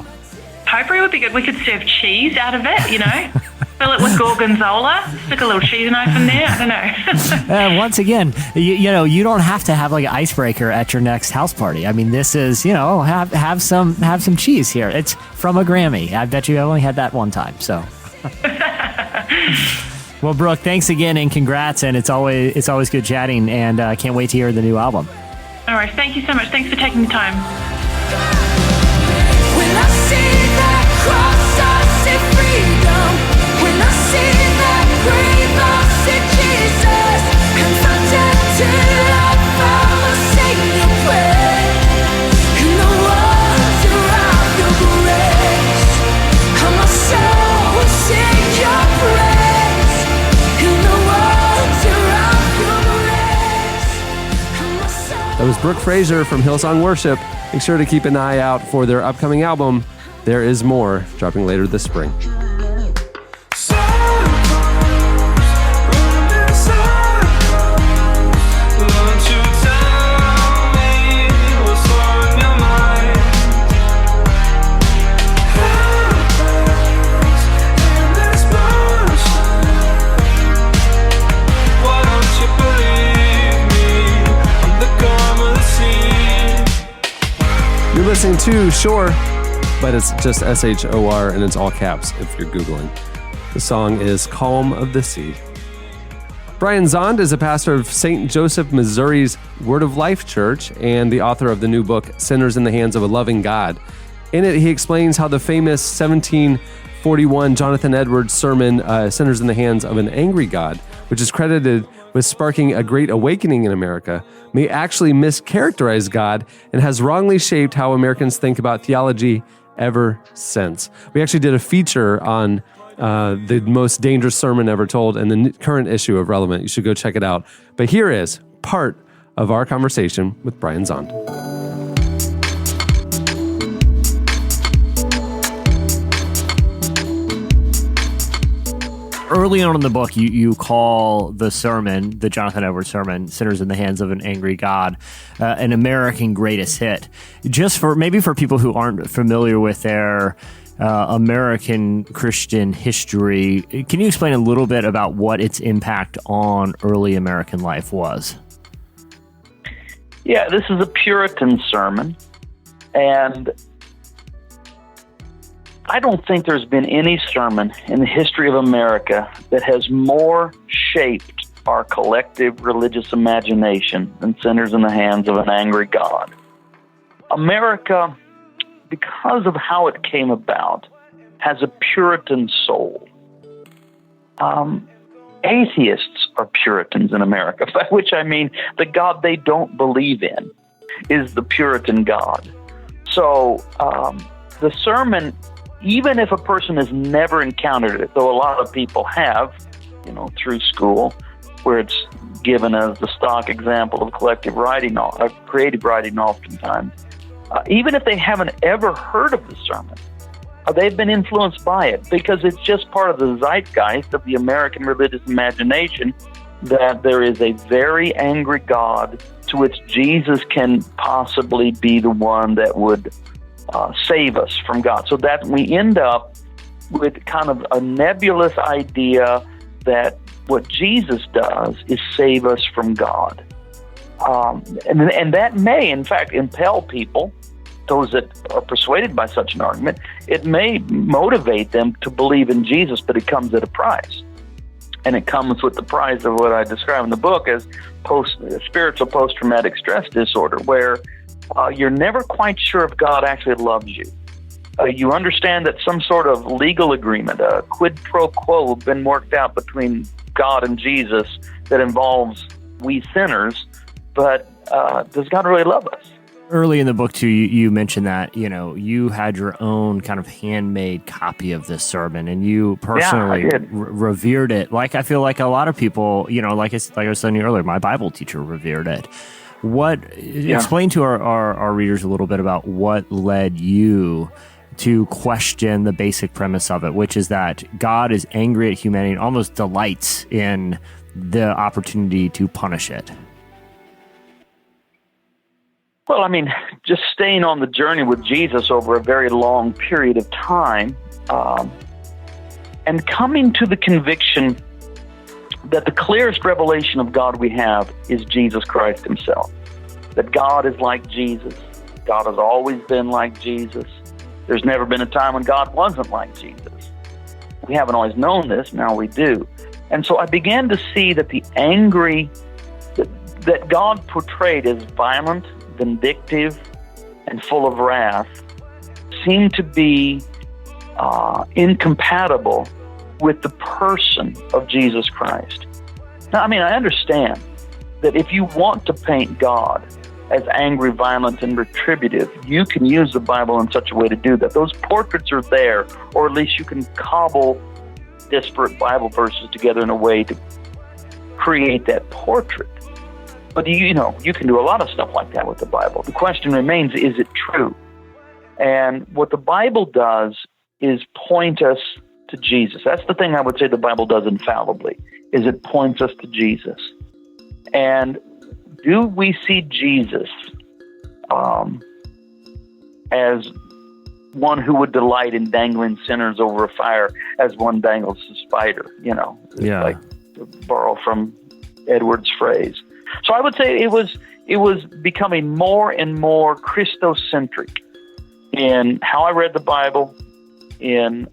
Potpourri would be good. We could serve cheese out of it, Fill it with gorgonzola, stick a little cheese knife in there. I don't know. Once again, you don't have to have an icebreaker at your next house party. I mean, this is, have some cheese here. It's from a Grammy. I bet you only had that one time. So, well, Brooke, thanks again and congrats. And it's always good chatting. And can't wait to hear the new album. All right, thank you so much. Thanks for taking the time. When I see that cross, I see freedom. When I see that grave, I see Jesus. Confronted till I follow, sing your praise. In the wonder of your grace, how my soul will sing your praise. In the wonder of your grace, how my soul. That was Brooke Fraser from Hillsong Worship. Make sure to keep an eye out for their upcoming album, There Is More, dropping later this spring. You're listening to Shore, but it's just SHOR and it's all caps if you're Googling. The song is Calm of the Sea. Brian Zahnd is a pastor of St. Joseph, Missouri's Word of Life Church and the author of the new book, Sinners in the Hands of a Loving God. In it, he explains how the famous 1741 Jonathan Edwards sermon, Sinners in the Hands of an Angry God, which is credited with sparking a great awakening in America, may actually mischaracterize God and has wrongly shaped how Americans think about theology ever since. We actually did a feature on the most dangerous sermon ever told in the current issue of Relevant. You should go check it out. But here is part of our conversation with Brian Zahnd. Early on in the book, you call the sermon, the Jonathan Edwards sermon, Sinners in the Hands of an Angry God, an American greatest hit. Just for people who aren't familiar with their American Christian history, can you explain a little bit about what its impact on early American life was? Yeah, this is a Puritan sermon. And I don't think there's been any sermon in the history of America that has more shaped our collective religious imagination than Sinners in the Hands of an Angry God. America, because of how it came about, has a Puritan soul. Atheists are Puritans in America, by which I mean the God they don't believe in is the Puritan God. So the sermon, even if a person has never encountered it, though a lot of people have, through school, where it's given as the stock example of collective writing, creative writing oftentimes, even if they haven't ever heard of the sermon, they've been influenced by it because it's just part of the zeitgeist of the American religious imagination that there is a very angry God to which Jesus can possibly be the one that would save us from God. So that we end up with kind of a nebulous idea that what Jesus does is save us from God. And that may, in fact, impel people, those that are persuaded by such an argument. It may motivate them to believe in Jesus, but it comes at a price. And it comes with the price of what I describe in the book as spiritual post-traumatic stress disorder, where you're never quite sure if God actually loves you. You understand that some sort of legal agreement, a quid pro quo, has been worked out between God and Jesus that involves we sinners, but does God really love us? Early in the book, too, you mentioned that, you had your own kind of handmade copy of this sermon, and you personally revered it. Like, I feel like a lot of people, like I was telling you earlier, my Bible teacher revered it. Explain to our readers a little bit about what led you to question the basic premise of it, which is that God is angry at humanity and almost delights in the opportunity to punish it. Well, I mean, just staying on the journey with Jesus over a very long period of time, and coming to the conviction that the clearest revelation of God we have is Jesus Christ himself. That God is like Jesus. God has always been like Jesus. There's never been a time when God wasn't like Jesus. We haven't always known this, now we do. And so I began to see that the angry, that God portrayed as violent, vindictive, and full of wrath seemed to be incompatible with the person of Jesus Christ. Now, I mean, I understand that if you want to paint God as angry, violent, and retributive, you can use the Bible in such a way to do that. Those portraits are there, or at least you can cobble disparate Bible verses together in a way to create that portrait. But you can do a lot of stuff like that with the Bible. The question remains, is it true? And what the Bible does is point us to Jesus. That's the thing I would say the Bible does infallibly, is it points us to Jesus. And do we see Jesus as one who would delight in dangling sinners over a fire as one dangles a spider, like to borrow from Edwards' phrase. So I would say it was becoming more and more Christocentric in how I read the Bible, in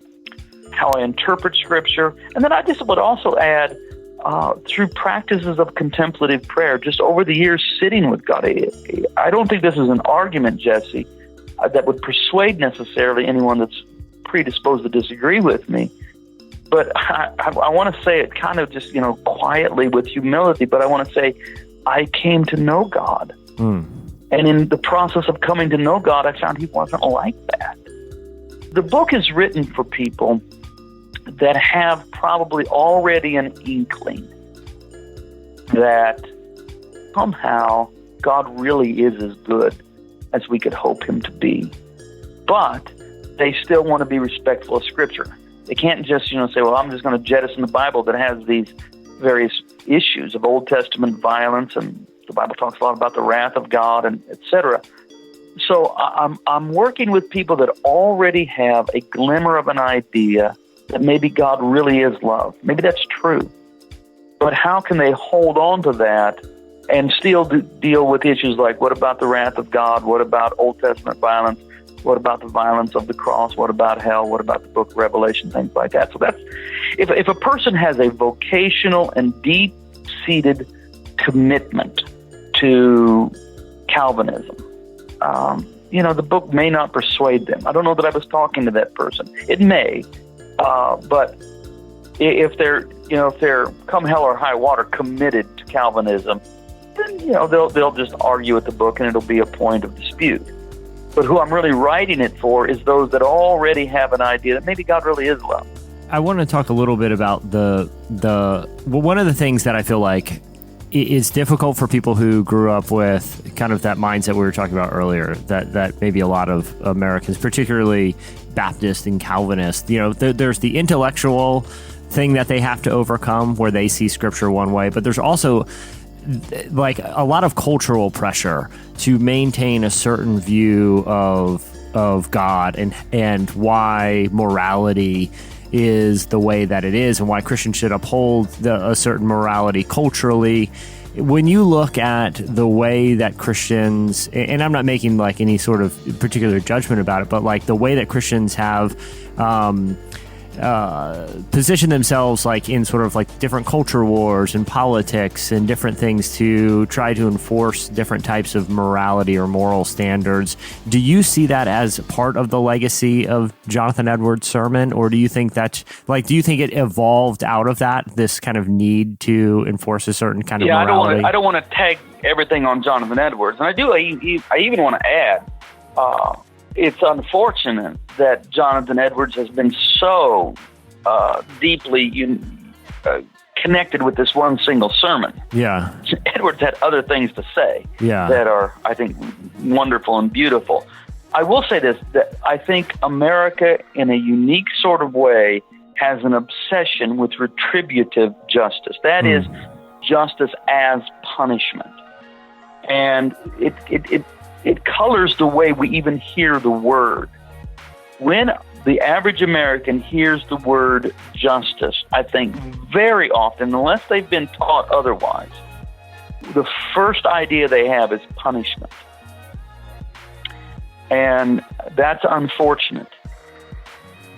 how I interpret Scripture, and then I just would also add through practices of contemplative prayer, just over the years sitting with God. I don't think this is an argument, Jesse, that would persuade necessarily anyone that's predisposed to disagree with me. But I want to say it kind of just, quietly with humility, but I want to say I came to know God. And in the process of coming to know God, I found he wasn't like that. The book is written for people that have probably already an inkling that somehow God really is as good as we could hope him to be. But they still want to be respectful of Scripture. They can't just, say, well, I'm just going to jettison the Bible that has these various issues of Old Testament violence, and the Bible talks a lot about the wrath of God, and etc. So I'm working with people that already have a glimmer of an idea that maybe God really is love. Maybe that's true. But how can they hold on to that and still deal with issues like, what about the wrath of God? What about Old Testament violence? What about the violence of the cross? What about hell? What about the book of Revelation? Things like that. So that's, if a person has a vocational and deep-seated commitment to Calvinism, the book may not persuade them. I don't know that I was talking to that person. It may, but if they're come hell or high water committed to Calvinism, then they'll just argue with the book and it'll be a point of dispute. But who I'm really writing it for is those that already have an idea that maybe God really is love. I want to talk a little bit about one of the things that I feel like is difficult for people who grew up with kind of that mindset we were talking about earlier, that maybe a lot of Americans, particularly Baptist and Calvinist, there's the intellectual thing that they have to overcome where they see Scripture one way, but there's also like a lot of cultural pressure to maintain a certain view of God and why morality is the way that it is and why Christians should uphold a certain morality culturally. When you look at the way that Christians, and I'm not making like any sort of particular judgment about it, but like the way that Christians have position themselves like in sort of like different culture wars and politics and different things to try to enforce different types of morality or moral standards. Do you see that as part of the legacy of Jonathan Edwards' sermon, or do you think that do you think it evolved out of that, this kind of need to enforce a certain kind of morality? I don't want to tag everything on Jonathan Edwards, and I even want to add, it's unfortunate that Jonathan Edwards has been so deeply connected with this one single sermon. Yeah. Edwards had other things to say that are, I think, wonderful and beautiful. I will say this, that I think America, in a unique sort of way, has an obsession with retributive justice. That is justice as punishment. And it colors the way we even hear the word. When the average American hears the word justice, I think very often, unless they've been taught otherwise, the first idea they have is punishment. And that's unfortunate.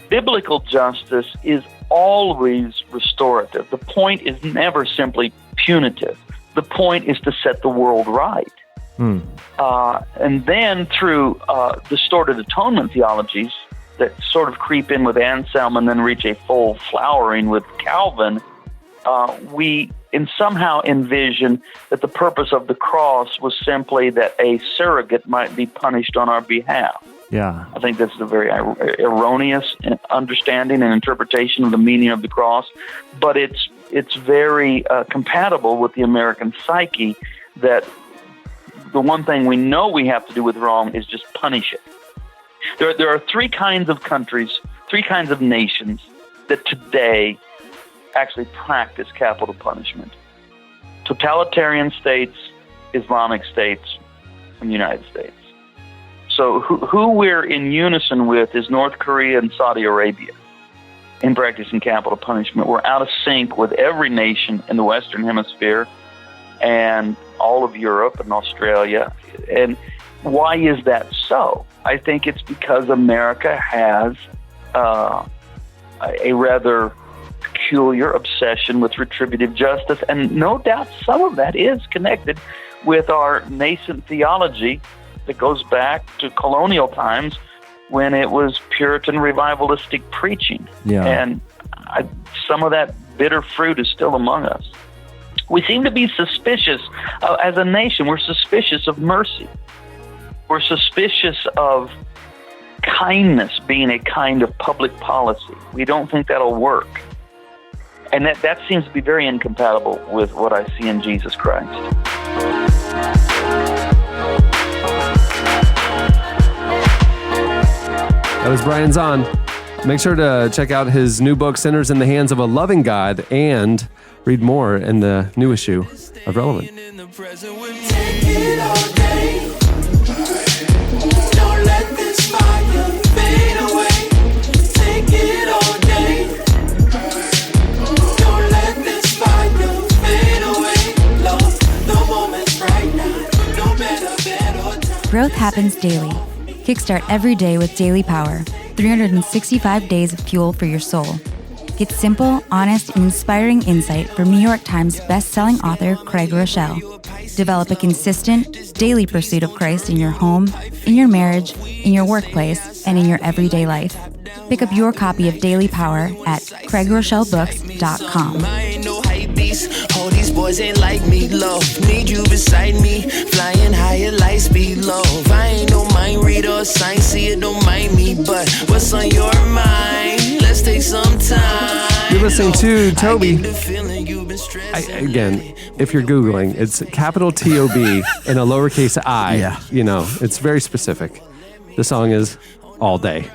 Biblical justice is always restorative. The point is never simply punitive. The point is to set the world right. And then through distorted atonement theologies that sort of creep in with Anselm and then reach a full flowering with Calvin, we somehow envision that the purpose of the cross was simply that a surrogate might be punished on our behalf. Yeah, I think this is a very erroneous understanding and interpretation of the meaning of the cross, but it's very compatible with the American psyche that the one thing we know we have to do with wrong is just punish it. There are three kinds of countries, three kinds of nations that today actually practice capital punishment. Totalitarian states, Islamic states, and the United States. So who we're in unison with is North Korea and Saudi Arabia in practicing capital punishment. We're out of sync with every nation in the Western Hemisphere and all of Europe and Australia. And why is that so? I think it's because America has a rather peculiar obsession with retributive justice, and no doubt some of that is connected with our nascent theology that goes back to colonial times when it was Puritan revivalistic preaching. Yeah. And some of that bitter fruit is still among us. We seem to be suspicious, as a nation, we're suspicious of mercy. We're suspicious of kindness being a kind of public policy. We don't think that'll work. And that seems to be very incompatible with what I see in Jesus Christ. That was Brian Zahnd. Make sure to check out his new book, Sinners in the Hands of a Loving God, and read more in the new issue of Relevant. Moment. happens daily. Kickstart every day with Daily Power, 365 days of fuel for your soul. Get simple, honest, and inspiring insight from New York Times best-selling author Craig Rochelle. Develop a consistent, daily pursuit of Christ in your home, in your marriage, in your workplace, and in your everyday life. Pick up your copy of Daily Power at CraigRochelleBooks.com. All these boys ain't like me, love. Need you beside me, flying higher, light speed, love. I ain't no mind reader or sign, see it, don't mind me. But what's on your mind? Let's take some time. You're listening to Toby. Again, if you're Googling, it's capital T-O-B and a lowercase I. Yeah. You know, it's very specific. The song is All Day.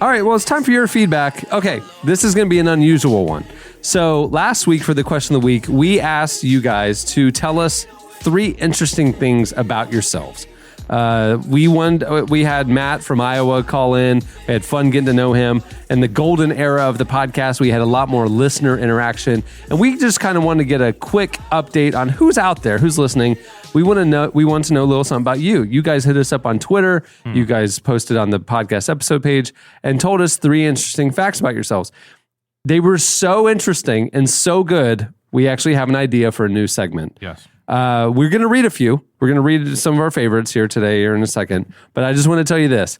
All right, well, it's time for your feedback. Okay, this is going to be an unusual one. So last week for the question of the week, we asked you guys to tell us 3 interesting things about yourselves. We had Matt from Iowa call in. We had fun getting to know him. And the golden era of the podcast, we had a lot more listener interaction. And we just kind of wanted to get a quick update on who's out there, who's listening. We want to know a little something about you. You guys hit us up on Twitter. You guys posted on the podcast episode page and told us 3 interesting facts about yourselves. They were so interesting and so good, we actually have an idea for a new segment. Yes. We're going to read a few. We're going to read some of our favorites here in a second. But I just want to tell you this.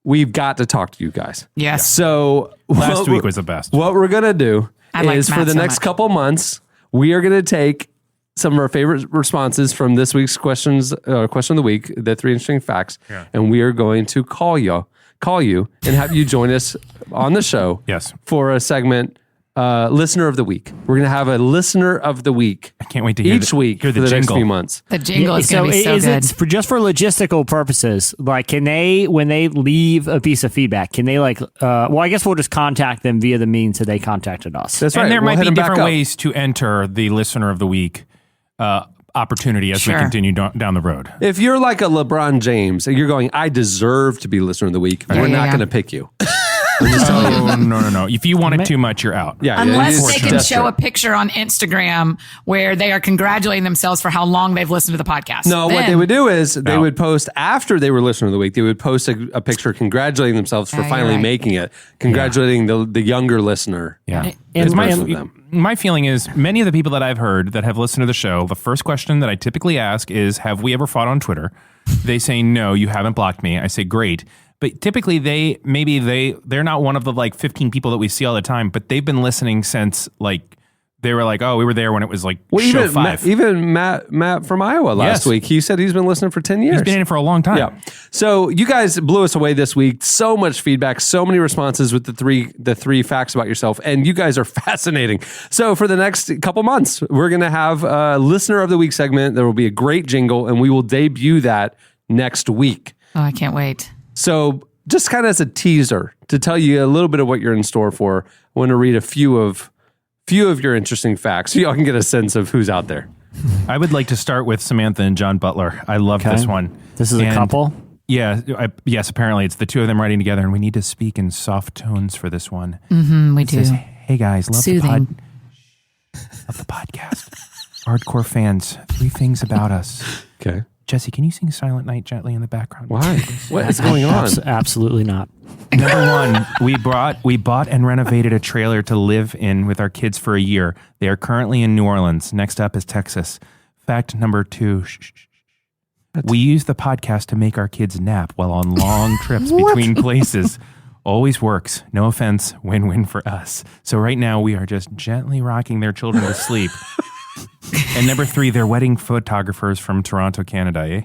We've got to talk to you guys. Yes. So last week was the best. What we're going to do is for the next couple months, we are going to take some of our favorite responses from this week's question of the week, the 3 interesting facts, and we are going to call you and have you join us on the show for a segment, Listener of the Week. We're going to have a Listener of the Week. I can't wait to hear each week for the next few months. The jingle is going to be so good. It just for logistical purposes, like can they, when they leave a piece of feedback, can they I guess we'll just contact them via the means that they contacted us. That's right. And there might be different ways to enter the Listener of the Week opportunity as we continue down the road. If you're like a LeBron James and you're going, I deserve to be Listener of the Week, we're not going to pick you. No. If you want it too much, you're out. Yeah, unless they can show a picture on Instagram where they are congratulating themselves for how long they've listened to the podcast. No, what they would do is they would post after they were Listener of the Week. They would post a picture congratulating themselves for finally making it, congratulating the younger listener. Yeah. My feeling is many of the people that I've heard that have listened to the show, the first question that I typically ask is, have we ever fought on Twitter? They say, no, you haven't blocked me. I say, great. But typically they're not one of the 15 people that we see all the time, but they've been listening since they were like, oh, we were there when it was show 5. Even Matt from Iowa last week, he said he's been listening for 10 years. He's been in it for a long time. Yeah. So you guys blew us away this week. So much feedback, so many responses with the three facts about yourself, and you guys are fascinating. So for the next couple months, we're going to have a Listener of the Week segment. There will be a great jingle, and we will debut that next week. Oh, I can't wait. So just kind of as a teaser to tell you a little bit of what you're in store for, I want to read a few of your interesting facts so y'all can get a sense of who's out there. I would like to start with Samantha and John Butler. I love this one. This is a couple? Yeah. Yes, apparently it's the two of them writing together, and we need to speak in soft tones for this one. Mm-hmm, we do. Says, hey guys, love the podcast. Hardcore fans, 3 things about us. Okay. Jesse, can you sing Silent Night gently in the background? Why? What is going on? Absolutely not. Number 1, we bought and renovated a trailer to live in with our kids for a year. They are currently in New Orleans. Next up is Texas. Fact number 2, we use the podcast to make our kids nap while on long trips between places. Always works. No offense. Win-win for us. So right now we are just gently rocking their children to sleep. And number 3, they're wedding photographers from Toronto, Canada, eh?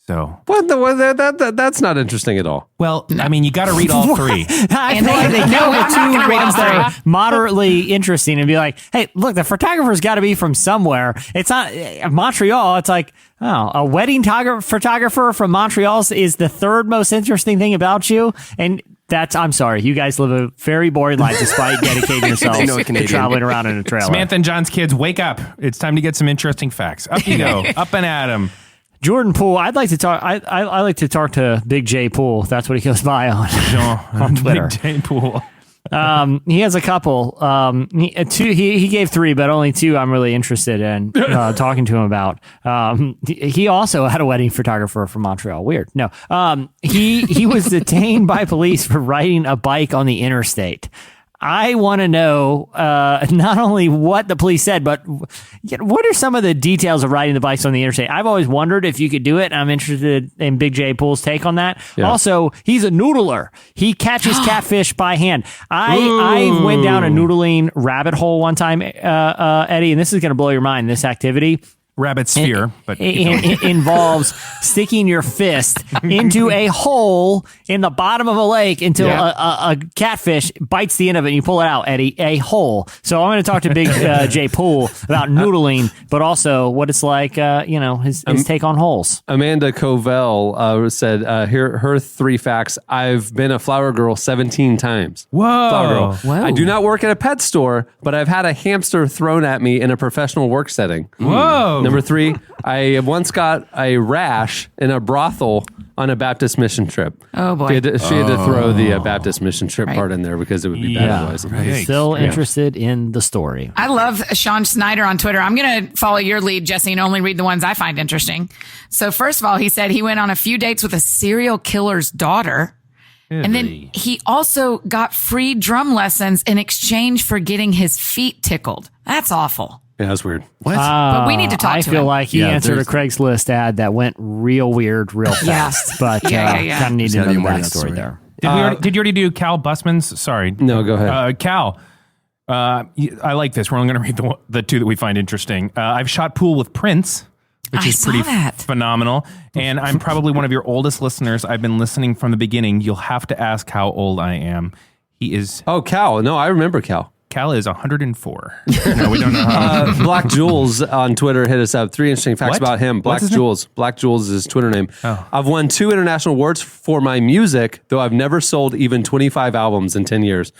So that's not interesting at all. Well, I mean, you got to read all 3. I feel like they know the 2 ones that are moderately interesting and be like, hey, look, the photographer's got to be from somewhere. It's not Montreal. It's like, oh, a wedding photographer from Montreal is the 3rd most interesting thing about you. And I'm sorry, you guys live a very boring life despite dedicating yourselves to traveling around in a trailer. Samantha and John's kids, wake up. It's time to get some interesting facts. Up you go. Up and at 'em. Jordan Poole, I'd like to talk. I like to talk to Big J Poole. That's what he goes by on Twitter. Big J Poole. He has a couple. He gave 3, but only 2 I'm really interested in talking to him about. He also had a wedding photographer from Montreal. Weird. No. He was detained by police for riding a bike on the interstate. I want to know not only what the police said, but what are some of the details of riding the bikes on the interstate? I've always wondered if you could do it. I'm interested in Big J Poole's take on that. Yeah. Also, he's a noodler. He catches catfish by hand. I went down a noodling rabbit hole one time, Eddie, and this is going to blow your mind, this activity. Rabbit sphere, but it involves sticking your fist into a hole in the bottom of a lake until a catfish bites the end of it and you pull it out, Eddie. A hole. So I'm going to talk to Big J Poole about noodling, but also what it's like, his take on holes. Amanda Covell said, her 3 facts. I've been a flower girl 17 times. Whoa. Flower girl. Whoa. I do not work at a pet store, but I've had a hamster thrown at me in a professional work setting. Whoa. Number 3, I once got a rash in a brothel on a Baptist mission trip. Oh, boy. She had to throw the Baptist mission trip part in there because it would be bad otherwise. Right. Still interested in the story. I love Sean Snyder on Twitter. I'm going to follow your lead, Jesse, and only read the ones I find interesting. So first of all, he said he went on a few dates with a serial killer's daughter. Really? And then he also got free drum lessons in exchange for getting his feet tickled. That's awful. Yeah, that's weird. What? But we need to talk to him. I feel like he answered a Craigslist ad that went real weird, real fast. But kind of need to know the backstory there. Did you already do Cal Bussman's? Sorry. No, go ahead. Cal, I like this. We're only going to read the 2 that we find interesting. I've shot pool with Prince, which is pretty phenomenal. And I'm probably one of your oldest listeners. I've been listening from the beginning. You'll have to ask how old I am. He is... Oh, Cal. No, I remember Cal. Cal is 104. No, we don't know how. Black Jules on Twitter hit us up. 3 interesting facts about him. Black Jules. Black Jules is his Twitter name. Oh. I've won 2 international awards for my music, though I've never sold even 25 albums in 10 years.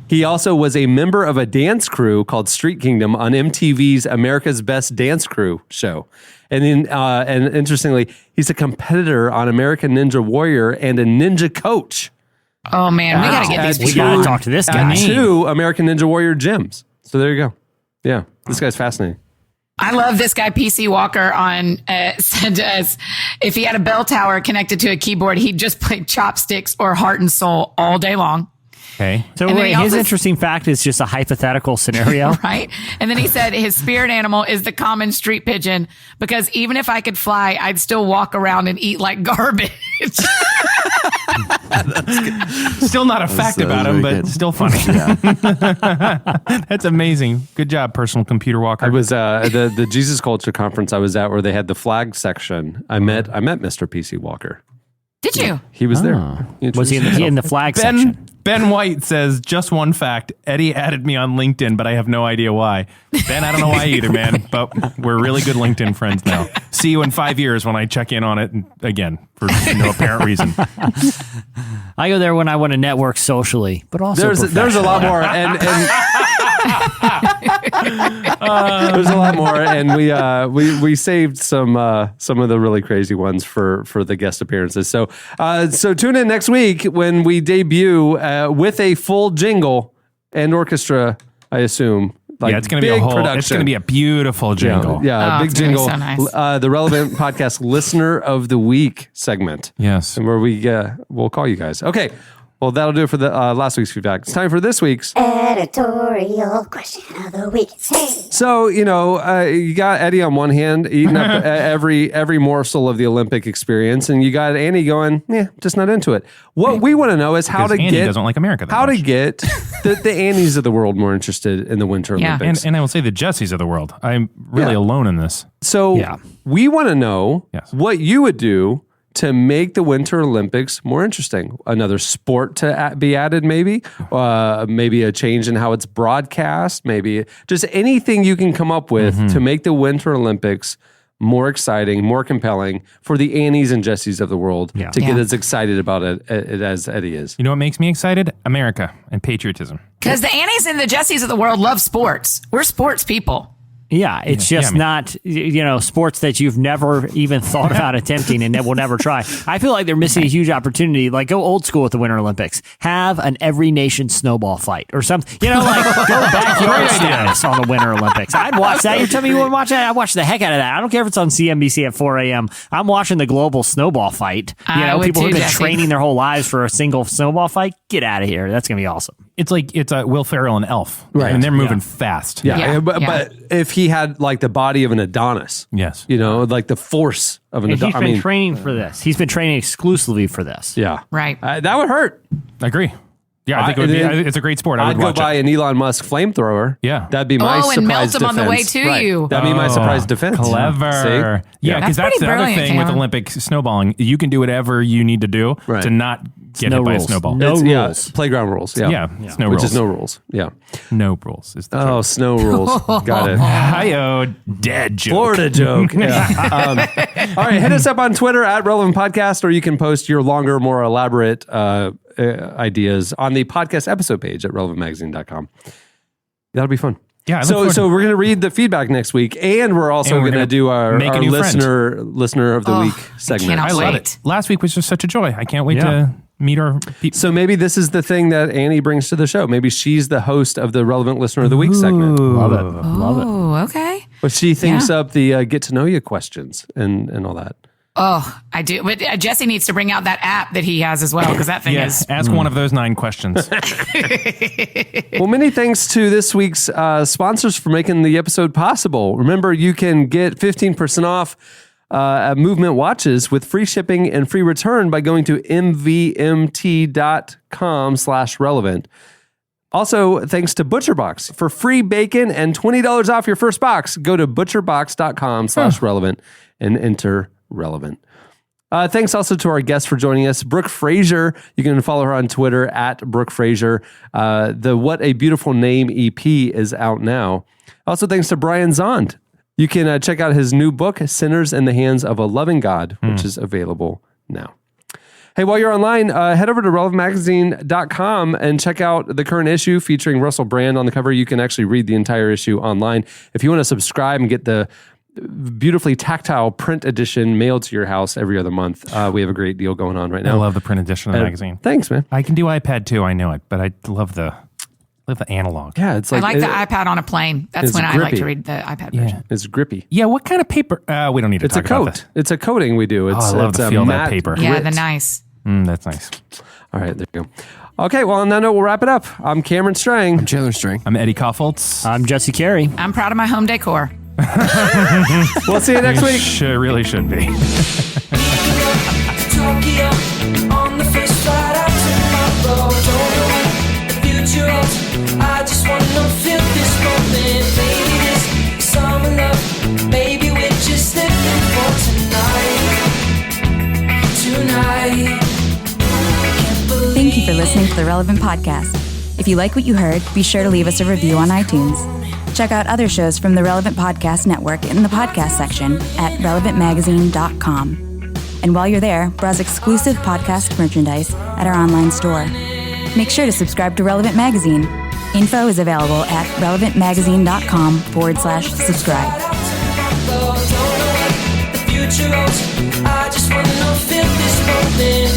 He also was a member of a dance crew called Street Kingdom on MTV's America's Best Dance Crew show. And then, and interestingly, he's a competitor on American Ninja Warrior and a ninja coach. Oh man, we gotta get these people. We gotta talk to this guy. 2 American Ninja Warrior gyms. So there you go. Yeah, this guy's fascinating. I love this guy, PC Walker, on said to us, if he had a bell tower connected to a keyboard, he'd just play Chopsticks or Heart and Soul all day long. Okay. So wait, his interesting fact is just a hypothetical scenario. Right? And then he said his spirit animal is the common street pigeon because even if I could fly, I'd still walk around and eat like garbage. Still not a fact about him, but still funny. That's amazing. Good job, personal computer walker. I was the Jesus Culture conference I was at where they had the flag section. I met Mr. PC Walker. Did you? He was there. Was he in the flag section? Ben White says, just one fact. Eddie added me on LinkedIn, but I have no idea why. Ben, I don't know why either, man. But we're really good LinkedIn friends now. See you in 5 years when I check in on it again for no apparent reason. I go there when I want to network socially, but also there's a lot more, and there's a lot more, and we saved some of the really crazy ones for the guest appearances. So tune in next week when we debut with a full jingle and orchestra, I assume. Like it's going to be a whole production. It's going to be a beautiful jingle. Yeah, big jingle. So nice. The Relevant Podcast Listener of the Week segment. Yes. And where we'll call you guys. Okay. Well, that'll do it for the last week's feedback. It's time for this week's editorial question of the week. Hey. So, you got Eddie on one hand eating up every morsel of the Olympic experience, and you got Annie going, just not into it. What we want to know is how to Annie doesn't like America that much. To get the Annies of the world more interested in the Winter Olympics. And I will say the Jessies of the world. I'm really alone in this. So we want to know what you would do to make the Winter Olympics more interesting. Another sport to be added, maybe a change in how it's broadcast, maybe just anything you can come up with to make the Winter Olympics more exciting, more compelling for the Annies and Jessies of the world to get as excited about it as Eddie is. You know what makes me excited? America and patriotism. Because the Annies and the Jessies of the world love sports. We're sports people. Yeah, it's just not, sports that you've never even thought about attempting and that will never try. I feel like they're missing a huge opportunity. Like, go old school with the Winter Olympics. Have an every nation snowball fight or something. Go backyard status on the Winter Olympics. I'd watch that. You're telling me you wouldn't watch that? I'd watch the heck out of that. I don't care if it's on CNBC at 4 a.m. I'm watching the global snowball fight. People who've been training their whole lives for a single snowball fight. Get out of here. That's going to be awesome. It's like it's a Will Ferrell and Elf. Right. And they're moving fast. But if he had like the body of an Adonis. Yes. Like the force of an Adonis. He's been training for this. He's been training exclusively for this. Yeah. Right. That would hurt. I agree. Yeah, I think it would be. It's a great sport. I'd go buy an Elon Musk flamethrower. Yeah. That'd be my surprise defense. And melt them on the way to you. That'd be my surprise defense. Clever. See? Yeah, because that's the other thing with Olympic snowballing. You can do whatever you need to do to not get hit by a snowball. No rules. Yeah, playground rules. Yeah. Snow rules. Which is no rules. Yeah. No rules is the joke. Oh, snow rules. Got it. Hi-yo, dead joke. Florida joke. Yeah. All right, hit us up on Twitter at Relevant Podcast, or you can post your longer, more elaborate ideas on the podcast episode page at relevantmagazine.com. That'll be fun. Yeah. So we're going to read the feedback next week, and we're also going to do our listener of the week segment. I love it. Last week was just such a joy. I can't wait to meet our people. So maybe this is the thing that Annie brings to the show. Maybe she's the host of the Relevant Listener of the Week segment. Love it. Love it. Oh, okay. But she thinks up the get to know you questions and all that. Oh, I do. But Jesse needs to bring out that app that he has as well, because that thing is... Ask one of those 9 questions. Well, many thanks to this week's sponsors for making the episode possible. Remember, you can get 15% off at Movement Watches with free shipping and free return by going to mvmt.com/relevant. Also, thanks to ButcherBox for free bacon and $20 off your first box. Go to butcherbox.com/relevant and enter relevant. Thanks also to our guests for joining us. Brooke Fraser, you can follow her on Twitter at Brooke Fraser. The What a Beautiful Name EP is out now. Also, thanks to Brian Zahnd. You can check out his new book, Sinners in the Hands of a Loving God, which is available now. Hey, while you're online, head over to relevantmagazine.com and check out the current issue featuring Russell Brand on the cover. You can actually read the entire issue online. If you want to subscribe and get the beautifully tactile print edition mailed to your house every other month, we have a great deal going on right now. I love the print edition of the magazine. Thanks, man. I can do iPad too, I know it, but I love the analog. Yeah, it's like I like the iPad on a plane. That's when grippy. I like to read the iPad version. It's grippy. Yeah, what kind of paper? We don't need to talk about this. It's a coating we do. It's, I love the feel of that paper. Yeah, the nice. That's nice. All right, there you go. Okay, well, on that note, we'll wrap it up. I'm Cameron Strang. I'm Chandler Strang. I'm Eddie Koffoltz. I'm Jesse Carey. I'm proud of my home decor. We'll see you next week. Really should be. Tokyo on the first flight out tomorrow. Don't know what the future holds. I just wanna feel this moment. Baby, this summer love. Maybe we're just living for tonight. Thank you for listening to the Relevant Podcast. If you like what you heard, be sure to leave us a review on iTunes. Check out other shows from the Relevant Podcast Network in the podcast section at relevantmagazine.com. And while you're there, browse exclusive podcast merchandise at our online store. Make sure to subscribe to Relevant Magazine. Info is available at relevantmagazine.com/subscribe. I just wanna feel this moment. Baby,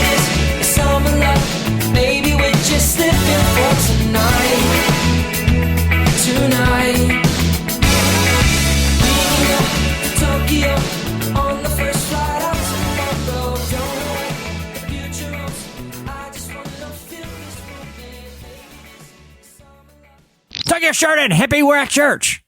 this is summer love. Maybe we're just living for tonight. Tokyo on the first flight out tomorrow. Don't know what the future holds. I just wanna feel this moment. Tuck your shirt in, hippie, we're at church.